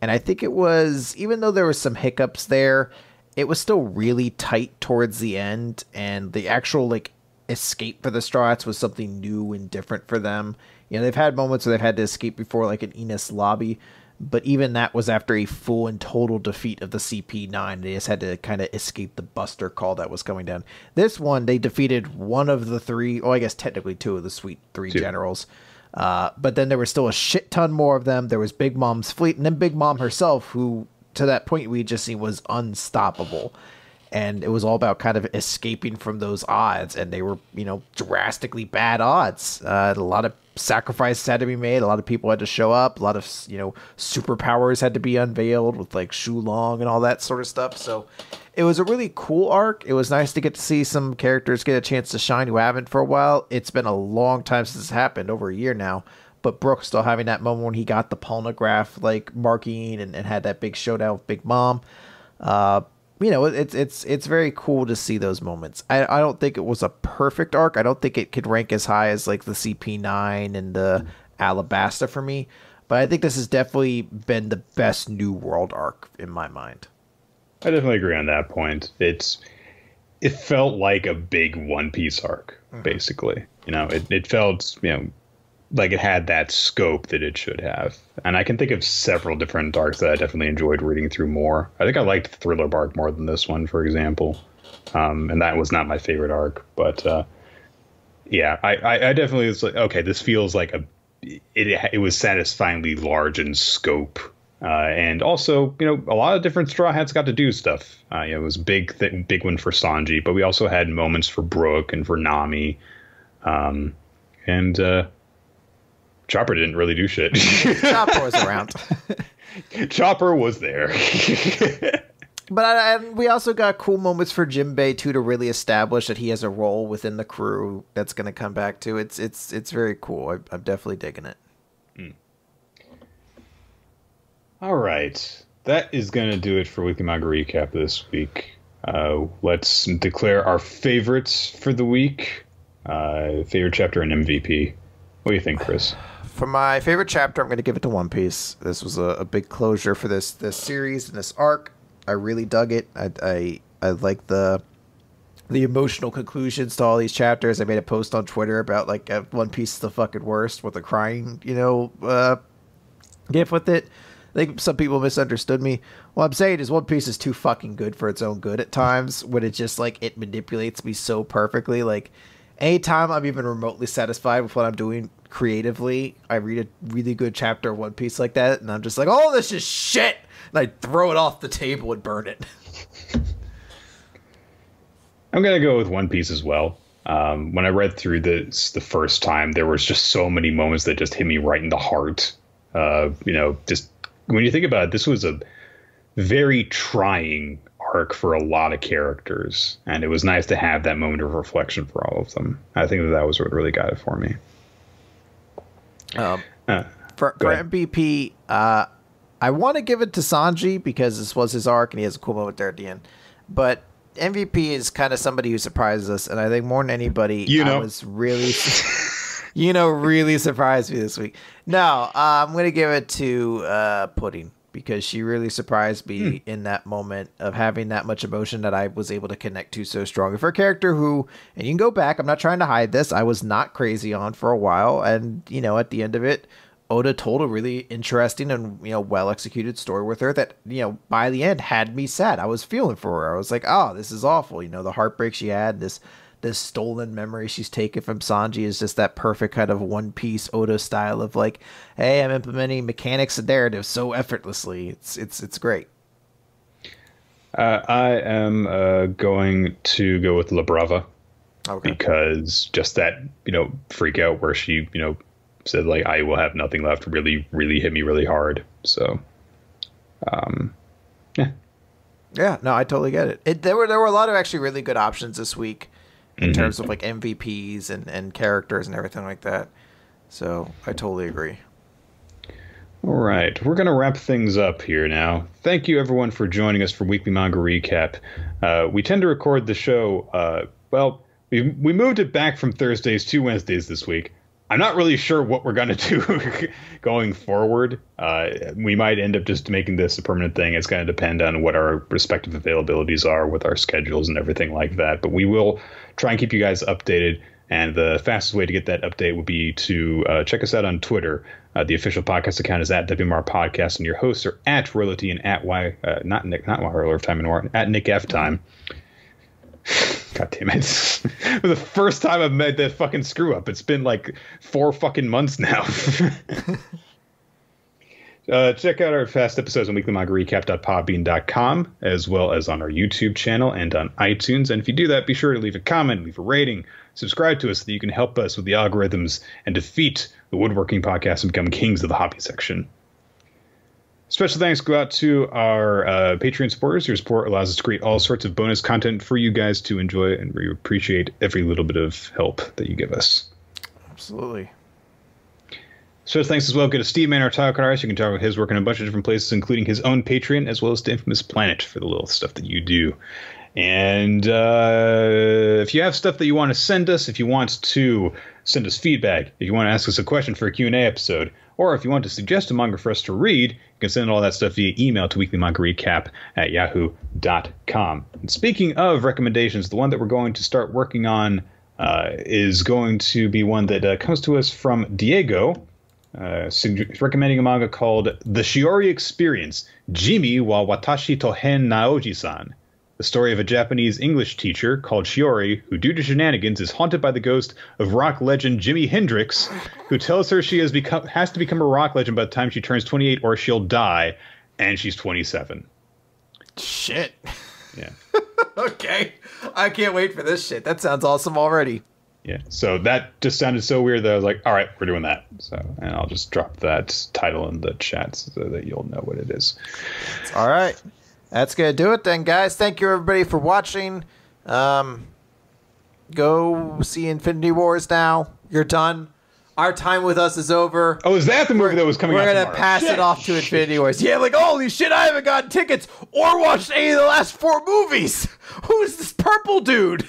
And I think it was, even though there was some hiccups there, it was still really tight towards the end, and the actual like escape for the Straw Hats was something new and different for them. They've had moments where they've had to escape before, like in Enos Lobby, but even that was after a full and total defeat of the CP9. They just had to kind of escape the Buster call that was coming down. This one, they defeated one of the three, I guess technically two of the Sweet Three generals. But then there was still a shit ton more of them. There was Big Mom's fleet, and then Big Mom herself, who to that point we just seen was unstoppable. And it was all about kind of escaping from those odds. And they were, drastically bad odds. A lot of sacrifices had to be made. A lot of people had to show up. A lot of, superpowers had to be unveiled with like Shulong and all that sort of stuff. So it was a really cool arc. It was nice to get to see some characters get a chance to shine who haven't for a while. It's been a long time since it's happened, over a year now. But Brook still having that moment when he got the Polnograph like marking and had that big showdown with Big Mom. It's very cool to see those moments. I don't think it was a perfect arc. I don't think it could rank as high as like the CP9 and the Alabasta for me. But I think this has definitely been the best New World arc in my mind. I definitely agree on that point. It felt like a big One Piece arc, basically. It felt, like it had that scope that it should have. And I can think of several different arcs that I definitely enjoyed reading through more. I think I liked the Thriller arc more than this one, for example. And that was not my favorite arc. But yeah, I definitely was like, okay, this feels like it was satisfyingly large in scope. And also, a lot of different Straw Hats got to do stuff. It was big one for Sanji, but we also had moments for Brook and for Nami. And Chopper didn't really do shit. Chopper was around. Chopper was there. But we also got cool moments for Jinbei too, to really establish that he has a role within the crew that's going to come back to. It's very cool. I'm definitely digging it. All right, that is going to do it for Weekly Manga Recap this week. Let's declare our favorites for the week. Favorite chapter and MVP. What do you think, Chris? For my favorite chapter, I'm going to give it to One Piece. This was a big closure for this series and this arc. I really dug it. I like the emotional conclusions to all these chapters. I made a post on Twitter about like One Piece is the fucking worst with a crying, gif with it. I think some people misunderstood me. What I'm saying is One Piece is too fucking good for its own good at times when it just like it manipulates me so perfectly. Like anytime I'm even remotely satisfied with what I'm doing creatively, I read a really good chapter of One Piece like that and I'm just like, oh, this is shit. And I throw it off the table and burn it. I'm going to go with One Piece as well. When I read through this the first time, there was just so many moments that just hit me right in the heart. Just when you think about it, this was a very trying arc for a lot of characters. And it was nice to have that moment of reflection for all of them. I think that was what really got it for me. For MVP, I want to give it to Sanji because this was his arc and he has a cool moment there at the end. But MVP is kind of somebody who surprises us, and I think more than anybody, I was really, really surprised me this week. No, I'm going to give it to Pudding because she really surprised me in that moment of having that much emotion that I was able to connect to so strongly. For a character who, and you can go back, I'm not trying to hide this, I was not crazy on for a while, and, at the end of it, Oda told a really interesting and, well-executed story with her that, by the end had me sad. I was feeling for her. I was like, oh, this is awful. The heartbreak she had, this stolen memory she's taken from Sanji is just that perfect kind of One Piece Oda style of like, hey, I'm implementing mechanics and narrative so effortlessly. It's great. I am going to go with La Brava. Okay. Because just that, freak out where she, said like I will have nothing left really, really hit me really hard. So, yeah, no, I totally get it. There were a lot of actually really good options this week in terms of like MVPs and characters and everything like that. So I totally agree. All right, we're going to wrap things up here now. Thank you everyone for joining us for Weekly Manga Recap. We tend to record the show. We moved it back from Thursdays to Wednesdays this week. I'm not really sure what we're going to do going forward. We might end up just making this a permanent thing. It's going to depend on what our respective availabilities are with our schedules and everything like that. But we will try and keep you guys updated. And the fastest way to get that update would be to check us out on Twitter. The official podcast account is at WMR Podcast, and your hosts are at Royalty and at not Wire of Time anymore, at Nick F Time. God damn it. For the first time I've made that fucking screw up. It's been like 4 fucking months now. Check out our past episodes on weeklymangarecap.podbean.com, as well as on our YouTube channel and on iTunes. And if you do that, be sure to leave a comment, leave a rating, subscribe to us so that you can help us with the algorithms and defeat the woodworking podcast and become kings of the hobby section. Special thanks go out to our Patreon supporters. Your support allows us to create all sorts of bonus content for you guys to enjoy, and we appreciate every little bit of help that you give us. Absolutely. Special thanks as well go to Steve Man, our title card artist. You can talk about his work in a bunch of different places, including his own Patreon, as well as to Infamous Planet for the little stuff that you do. And if you have stuff that you want to send us, if you want to send us feedback, if you want to ask us a question for a Q&A episode, or if you want to suggest a manga for us to read, you can send all that stuff via email to weeklymangarecap@yahoo.com. And speaking of recommendations, the one that we're going to start working on is going to be one that comes to us from Diego, recommending a manga called The Shiori Experience, Jimi wa Watashi to Hen Naoji-san. The story of a Japanese English teacher called Shiori, who due to shenanigans is haunted by the ghost of rock legend Jimi Hendrix, who tells her she has to become a rock legend by the time she turns 28 or she'll die, and she's 27. Shit. Yeah. Okay. I can't wait for this shit. That sounds awesome already. Yeah. So that just sounded so weird that I was like, all right, we're doing that. So, and I'll just drop that title in the chat so that you'll know what it is. All right. That's going to do it then, guys. Thank you, everybody, for watching. Go see Infinity Wars now. You're done. Our time with us is over. Oh, is that the movie that was coming out tomorrow? We're going to pass it off to Infinity Wars. Yeah, like, holy shit, I haven't gotten tickets or watched any of the last 4 movies. Who's this purple dude?